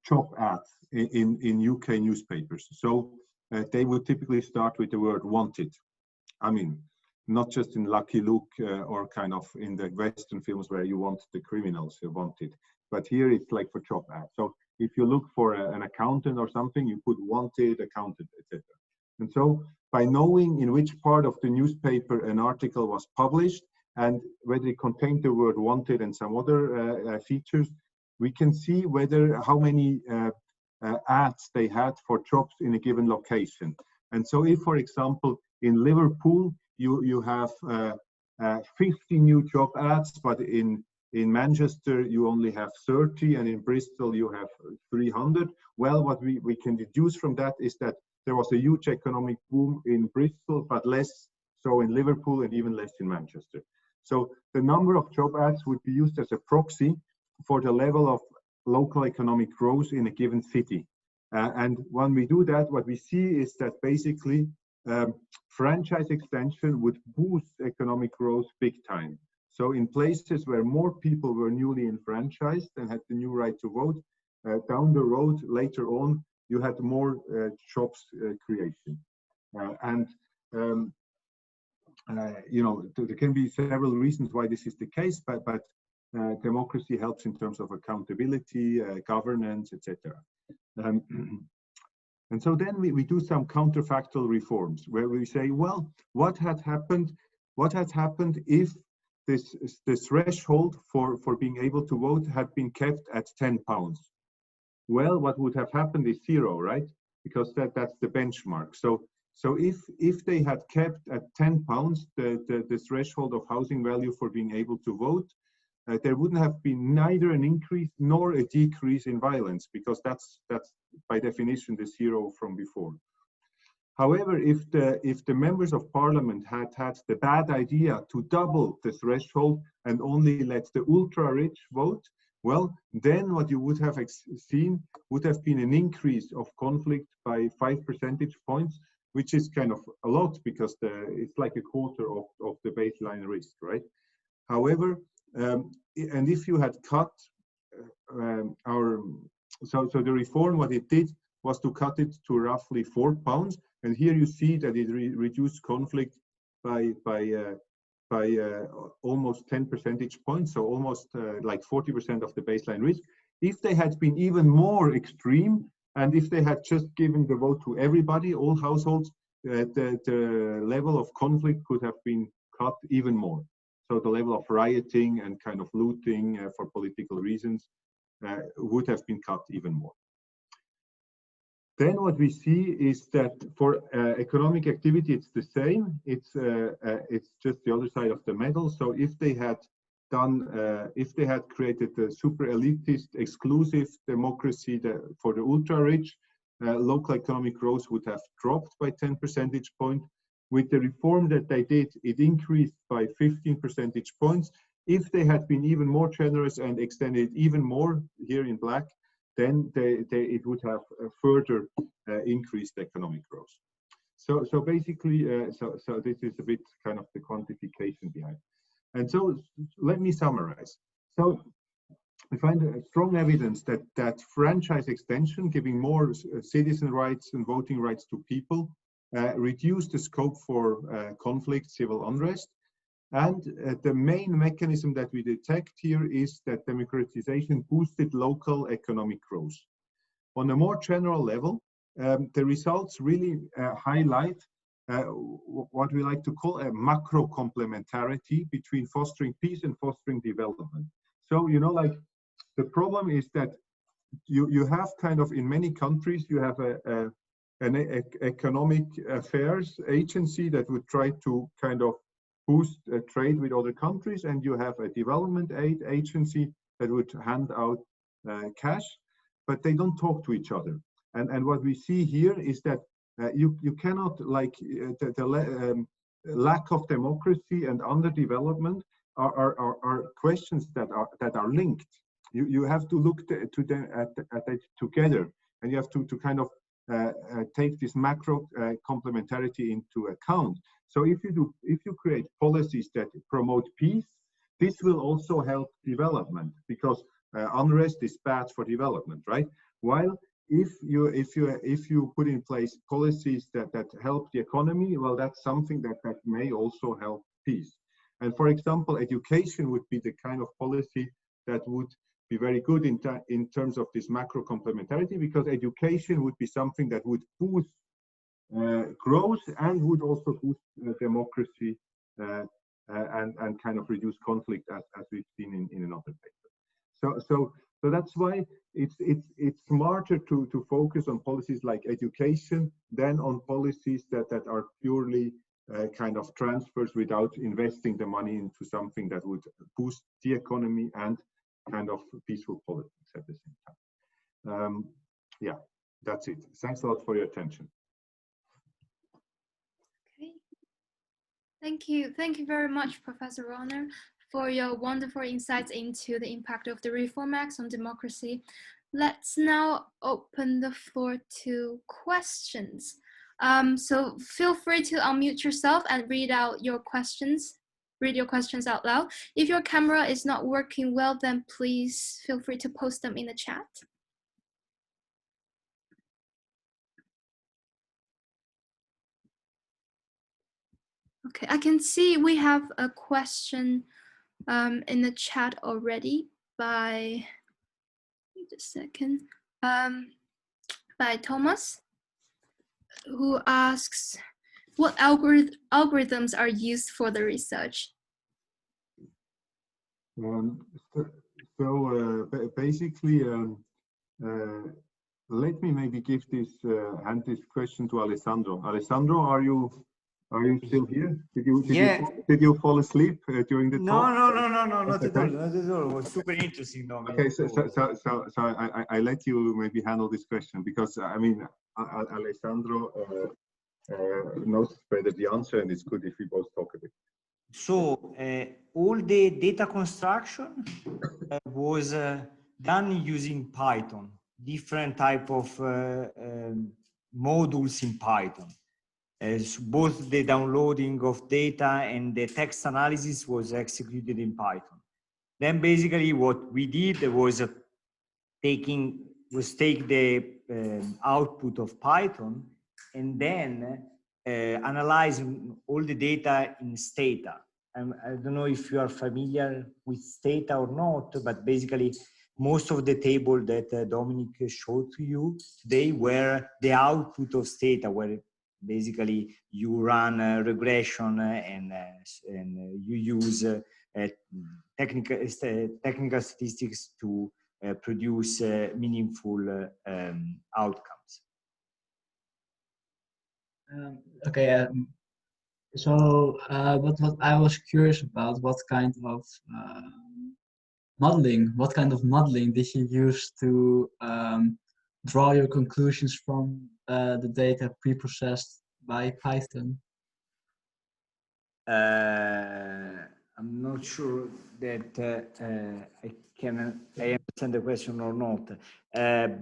job ads in UK newspapers. So they would typically start with the word wanted. I mean, not just in Lucky Luke or kind of in the Western films where you want the criminals wanted, but here it's like for job ads. So if you look for an accountant or something, you put wanted accountant, etc. And so by knowing in which part of the newspaper an article was published and whether it contained the word wanted and some other features, we can see how many ads they had for jobs in a given location. And so if, for example, in Liverpool, you have 50 new job ads, but in Manchester you only have 30, and in Bristol you have 300. Well, what we can deduce from that is that there was a huge economic boom in Bristol, but less so in Liverpool and even less in Manchester. So the number of job ads would be used as a proxy for the level of local economic growth in a given city. And when we do that, what we see is that basically franchise extension would boost economic growth big time. So in places where more people were newly enfranchised and had the new right to vote, down the road later on, you had more jobs creation. You know, there can be several reasons why this is the case, but democracy helps in terms of accountability, governance, etc. And so then we do some counterfactual reforms where we say, well, what had happened if this threshold for being able to vote had been kept at £10? Well, what would have happened is 0, right? Because that's the benchmark. So if they had kept at £10 the threshold of housing value for being able to vote, there wouldn't have been neither an increase nor a decrease in violence, because that's by definition the 0 from before. However, if the members of parliament had the bad idea to double the threshold and only let the ultra-rich vote, well, then what you would have seen would have been an increase of conflict by 5 percentage points, which is kind of a lot because it's like a quarter of the baseline risk, right? However, and if you had cut so the reform, what it did was to cut it to roughly £4, and here you see that it reduced conflict by almost 10 percentage points, so almost like 40% of the baseline risk. If they had been even more extreme, and if they had just given the vote to everybody, all households, the level of conflict could have been cut even more. So the level of rioting and kind of looting for political reasons would have been cut even more. Then what we see is that for economic activity, it's the same. It's just the other side of the medal. So if they had created a super elitist, exclusive democracy for the ultra rich, local economic growth would have dropped by 10 percentage points. With the reform that they did, it increased by 15 percentage points. If they had been even more generous and extended even more, here in black, then it would have further increased economic growth. So basically, so this is a bit kind of the quantification behind. And so let me summarize. So we find strong evidence that franchise extension, giving more citizen rights and voting rights to people, reduce the scope for conflict, civil unrest. And the main mechanism that we detect here is that democratization boosted local economic growth. On a more general level, the results really highlight what we like to call a macro complementarity between fostering peace and fostering development. So, you know, like the problem is that you have kind of in many countries, you have an economic affairs agency that would try to kind of boost trade with other countries, and you have a development aid agency that would hand out cash, but they don't talk to each other. And what we see here is that you cannot, like the lack of democracy and underdevelopment are questions that are linked. You have to look at it together, and you have to kind of take this macro complementarity into account. So if you create policies that promote peace, this will also help development, because unrest is bad for development, right? While if you put in place policies that help the economy, well, that's something that may also help peace. And for example, education would be the kind of policy that would be very good in terms of this macro complementarity, because education would be something that would boost growth and would also boost democracy and kind of reduce conflict, as we've seen in another paper. So that's why it's smarter to focus on policies like education than on policies that are purely kind of transfers without investing the money into something that would boost the economy and kind of peaceful politics at the same time. Yeah, that's it. Thanks a lot for your attention. Okay. Thank you. Thank you very much, Professor Rohner, for your wonderful insights into the impact of the Reform Acts on democracy. Let's now open the floor to questions. So feel free to unmute yourself and read out your questions. Read your questions out loud. If your camera is not working well, then please feel free to post them in the chat. Okay, I can see we have a question in the chat already by, wait a second, by Thomas, who asks, what algorithms are used for the research? Basically, let me maybe give hand this question to Alessandro. Alessandro, are you still here? Did you fall asleep during the talk? No, not at all. Not at all. It was super interesting, Dominic. Okay, so I let you maybe handle this question, because I mean, Alessandro knows better the answer, and it's good if we both talk a bit. So all the data construction was done using Python, different type of modules in Python. So both the downloading of data and the text analysis was executed in Python. Then basically what we did was take the output of Python and then analyze all the data in Stata. I don't know if you are familiar with Stata or not, but basically most of the table that Dominic showed to you today were the output of Stata, where basically you run a regression and you use technical statistics to produce meaningful outcomes. Okay. So, but what I was curious about, what kind of modeling did you use to draw your conclusions from the data pre-processed by Python? I'm not sure that I understand the question or not.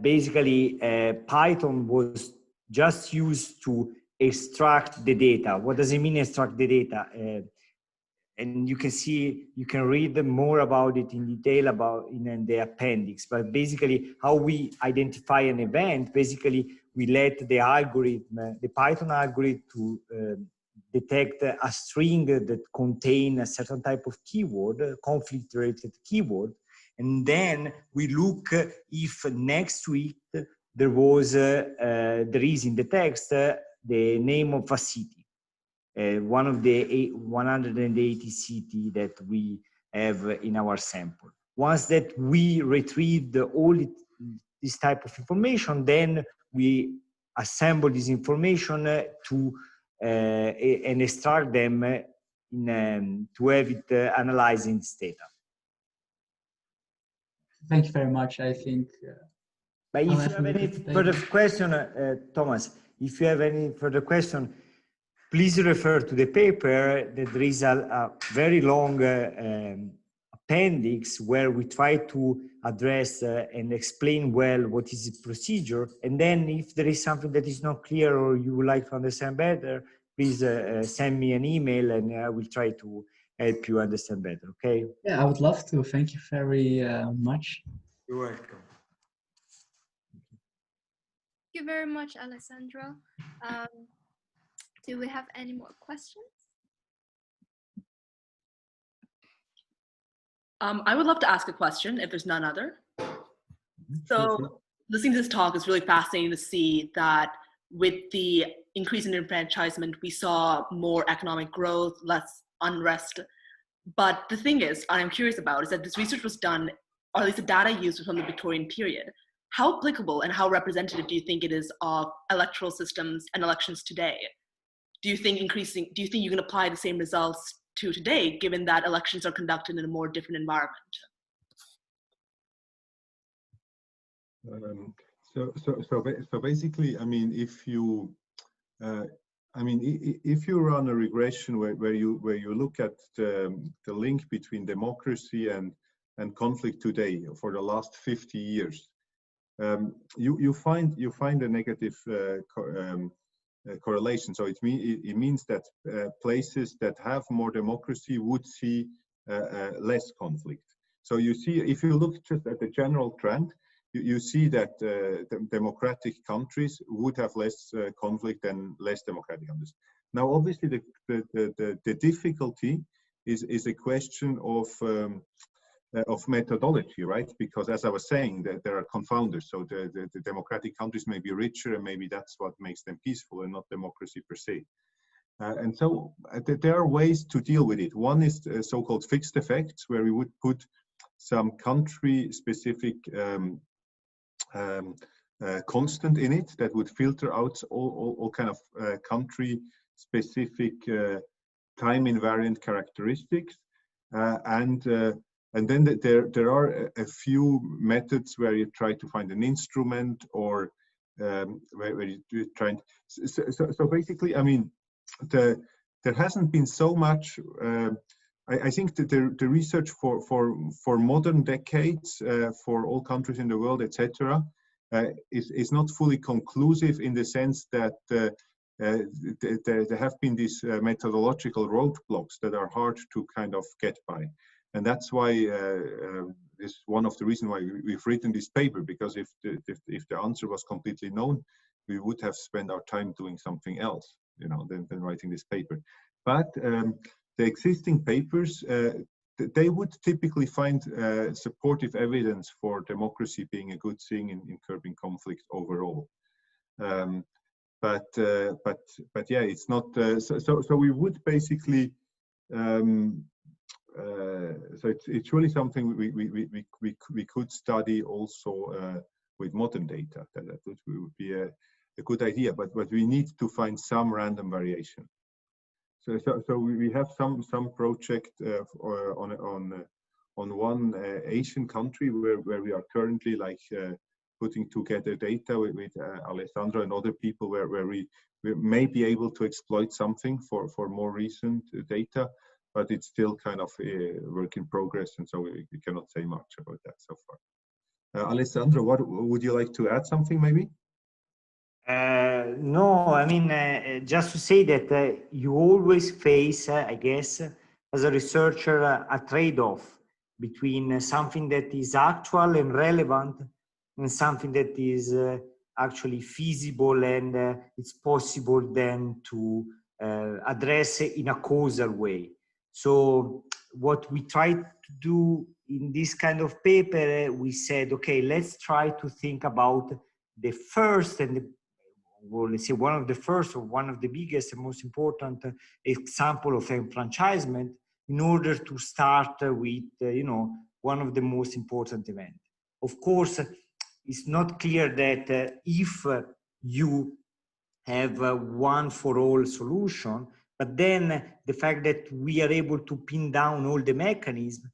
Basically, Python was just used to extract the data. What does it mean, extract the data? And you can read more about it in detail in the appendix. But basically, how we identify an event, basically, we let the algorithm, the Python algorithm, to detect a string that contain a certain type of keyword, conflict-related keyword, and then we look if next to it there is in the text the name of a city, one of the 180 cities that we have in our sample. Once that we retrieved all this type of information, then we assemble this information and extract them to have it analyzed in this data. Thank you very much. I think. But if you have any further question, Thomas, if you have any further question, please refer to the paper. That there is a very long appendix where we try to address and explain well what is the procedure. And then if there is something that is not clear or you would like to understand better, please send me an email and I will try to help you understand better, okay? Yeah, I would love to. Thank you very much. You're welcome. Thank you very much, Alessandro. Do we have any more questions? I would love to ask a question if there's none other. So listening to this talk is really fascinating to see that with the increase in enfranchisement, we saw more economic growth, less unrest. But the thing is, I'm curious about is that this research was done, or at least the data used was from the Victorian period. How applicable and how representative do you think it is of electoral systems and elections today? Do you think you can apply the same results to today, given that elections are conducted in a more different environment? So basically, I mean, if you run a regression where you look at the link between democracy and conflict today for the last 50 years, you find a negative correlation. So it means that places that have more democracy would see less conflict. So you see, if you look just at the general trend, you see that the democratic countries would have less conflict than less democratic countries. Now, obviously, the difficulty is a question of methodology, right? Because as I was saying, that there are confounders. So the democratic countries may be richer, and maybe that's what makes them peaceful and not democracy per se. And so there are ways to deal with it. One is so-called fixed effects, where we would put some country-specific constant in it that would filter out all kind of country-specific time invariant characteristics, and then there are a few methods where you try to find an instrument, or where you try. So basically, I mean, there hasn't been so much. I think that the research for modern decades for all countries in the world, etc., is not fully conclusive in the sense that there have been these methodological roadblocks that are hard to kind of get by. And that's why this is one of the reasons why we've written this paper, because if the answer was completely known, we would have spent our time doing something else, you know, than writing this paper. But the existing papers, they would typically find supportive evidence for democracy being a good thing in curbing conflict overall. But yeah, it's not. So we would basically. So it's really something we could study also with modern data. That would be a good idea, but we need to find some random variation. So we have some project on one Asian country where we are currently like putting together data with Alessandro and other people where we may be able to exploit something for more recent data, but it's still kind of a work in progress, and so we cannot say much about that so far. Alessandro, what would you like to add something maybe? No, I mean, just to say that you always face, I guess, as a researcher, a trade-off between something that is actual and relevant and something that is actually feasible and it's possible then to address in a causal way. So what we tried to do in this kind of paper, we said, okay, let's try to think about the first and well, let's say one of the first or one of the biggest and most important example of enfranchisement in order to start with, you know, one of the most important events. Of course, it's not clear that if you have a one for all solution, but then the fact that we are able to pin down all the mechanisms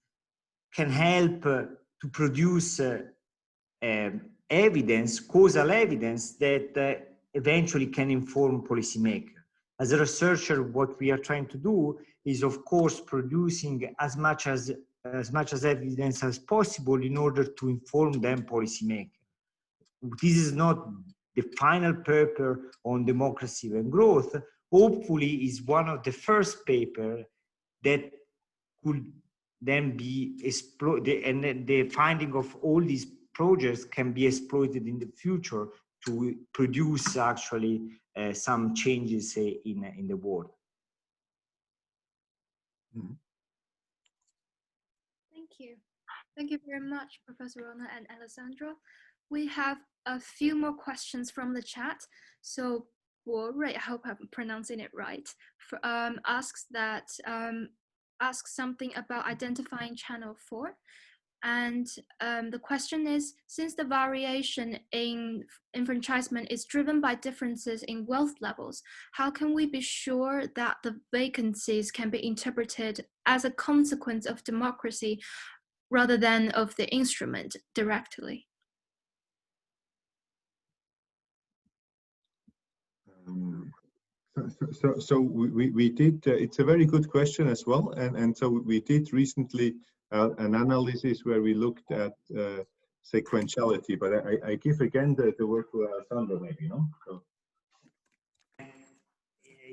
can help to produce evidence, causal evidence that eventually can inform policymakers. As a researcher, what we are trying to do is, of course, producing as much as evidence as possible in order to inform them policymakers. This is not the final paper on democracy and growth. Hopefully, is one of the first papers that could then be exploited, and the finding of all these projects can be exploited in the future to produce actually some changes in the world. Mm-hmm. Thank you. Thank you very much, Professor Rohner and Alessandro. We have a few more questions from the chat. So Ray, I hope I'm pronouncing it right, asks something about identifying channel 4. And the question is, since the variation in enfranchisement is driven by differences in wealth levels, how can we be sure that the vacancies can be interpreted as a consequence of democracy rather than of the instrument directly? So we did, it's a very good question as well. And so we did recently an analysis where we looked at sequentiality, but I give again the word to Alessandro maybe, no? So.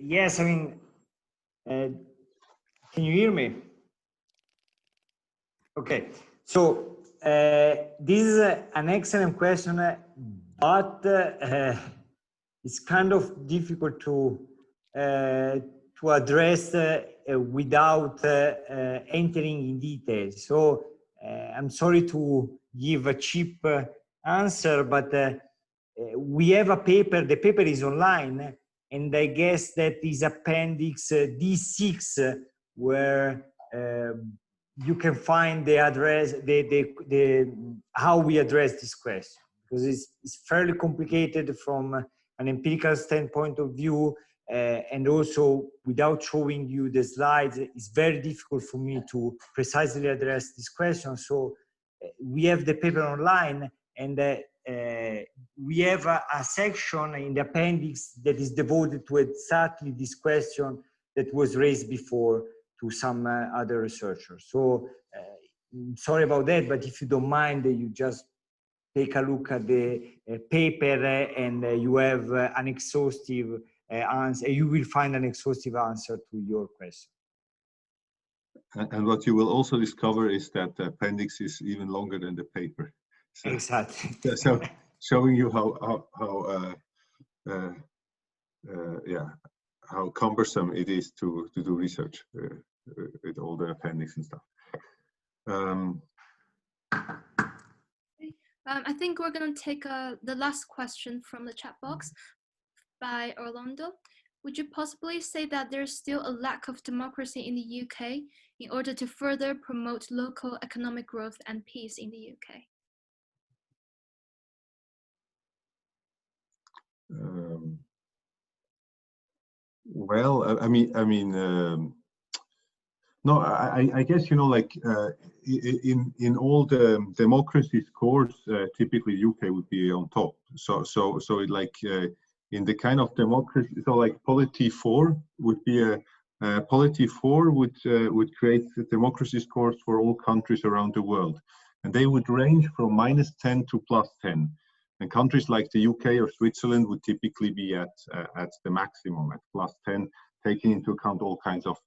Yes, I mean, can you hear me? Okay, so this is an excellent question, but it's kind of difficult to address without entering in detail. So I'm sorry to give a cheap answer, but we have a paper. The paper is online, and I guess that is appendix D6, where you can find the address, how we address this question, because it's fairly complicated from an empirical standpoint of view, and also without showing you the slides, it's very difficult for me to precisely address this question. So we have the paper online, and we have a section in the appendix that is devoted to exactly this question that was raised before to some other researchers. So sorry about that, but if you don't mind, you just take a look at the paper and you have an exhaustive answer. You will find an exhaustive answer to your question. And what you will also discover is that the appendix is even longer than the paper. So, exactly. So showing you how cumbersome it is to do research with all the appendix and stuff. I think we're going to take the last question from the chat box by Orlando. Would you possibly say that there's still a lack of democracy in the UK in order to further promote local economic growth and peace in the UK? Well, no, I guess, you know, like in all the democracy scores, typically UK would be on top. So it like in the kind of democracy, so like Polity 4 would be Polity 4 would create the democracy scores for all countries around the world, and they would range from -10 to +10. And countries like the UK or Switzerland would typically be at the maximum, at +10, taking into account all kinds of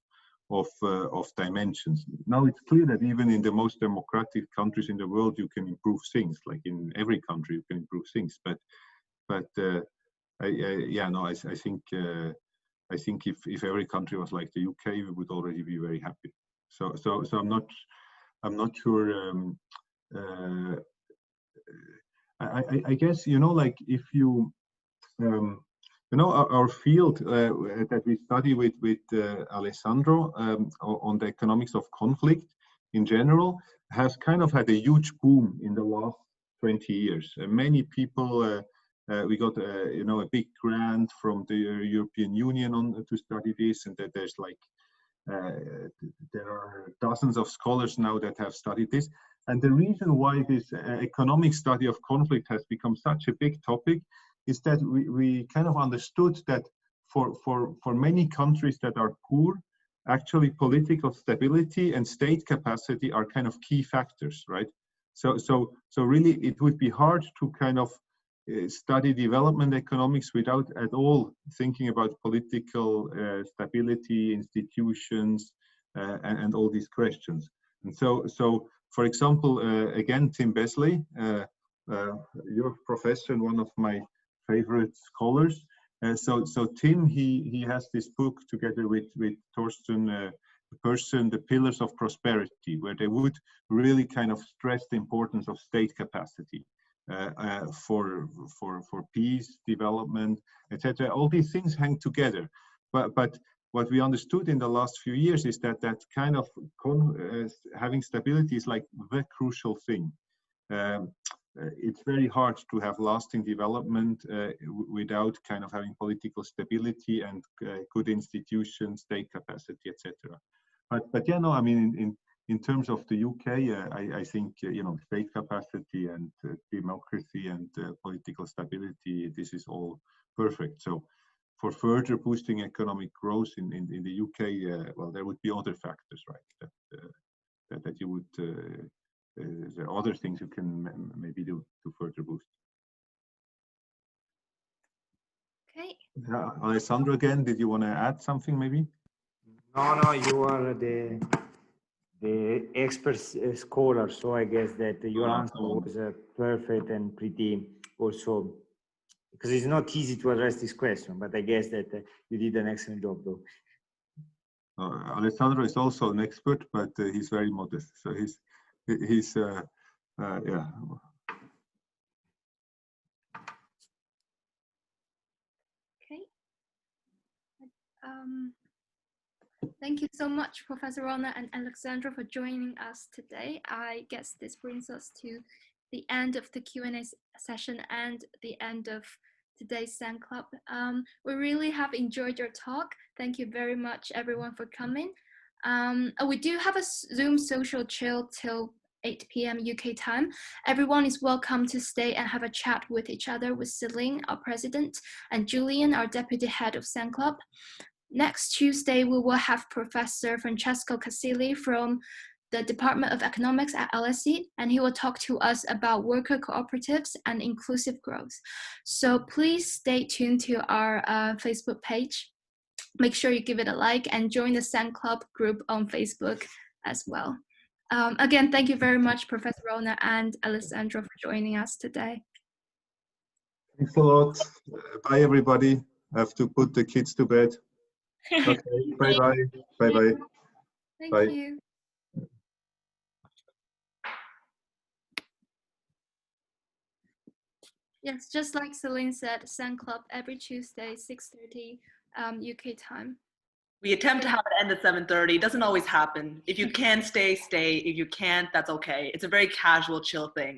dimensions. Now it's clear that even in the most democratic countries in the world, you can improve things. Like in every country, you can improve things. But yeah, no, I think if every country was like the UK, we would already be very happy. So I'm not sure. I guess, you know, like if you you know, our field that we study with Alessandro on the economics of conflict in general has kind of had a huge boom in the last 20 years. Many people, we got you know, a big grant from the European Union to study this, and that there's like there are dozens of scholars now that have studied this. And the reason why this economic study of conflict has become such a big topic is that we kind of understood that for many countries that are poor, actually political stability and state capacity are kind of key factors, right? So really it would be hard to kind of study development economics without at all thinking about political stability, institutions, and all these questions. And so for example, again, Tim Besley, your professor and one of my favorite scholars. So Tim, he has this book together with Thorsten Persson, The Pillars of Prosperity, where they would really kind of stress the importance of state capacity for peace, development, etc. All these things hang together. But what we understood in the last few years is that kind of having stability is like the crucial thing. It's very hard to have lasting development without kind of having political stability and good institutions, state capacity, etc. But yeah, no, I mean, in terms of the UK, I think you know, state capacity and democracy and political stability, this is all perfect. So for further boosting economic growth in the UK, well, there would be other factors, right? That you would. There are other things you can maybe do to further boost. Okay. Alessandro, again, did you want to add something maybe? No, you are the expert scholar, so I guess that your answer was perfect and pretty also, because it's not easy to address this question, but I guess that you did an excellent job though. Alessandro is also an expert, but he's very modest, so he's yeah. Okay. Thank you so much, Professor Rohner and Alessandro, for joining us today. I guess this brings us to the end of the Q&A session and the end of today's Sen Club. We really have enjoyed your talk. Thank you very much, everyone, for coming. We do have a Zoom social chill till 8 p.m. UK time. Everyone is welcome to stay and have a chat with each other with Celine, our president, and Julian, our deputy head of Sen Club. Next Tuesday, we will have Professor Francesco Casilli from the Department of Economics at LSE, and he will talk to us about worker cooperatives and inclusive growth. So please stay tuned to our Facebook page. Make sure you give it a like and join the Sen Club group on Facebook as well. Again, thank you very much, Professor Rohner and Alessandro, for joining us today. Thanks a lot. Bye, everybody. I have to put the kids to bed. Okay, bye-bye. Bye-bye. Thank you. Yes, just like Celine said, Sen Club every Tuesday, 6:30 UK time. We attempt to have it end at 7:30. It doesn't always happen. If you can stay, stay. If you can't, that's okay. It's a very casual, chill thing.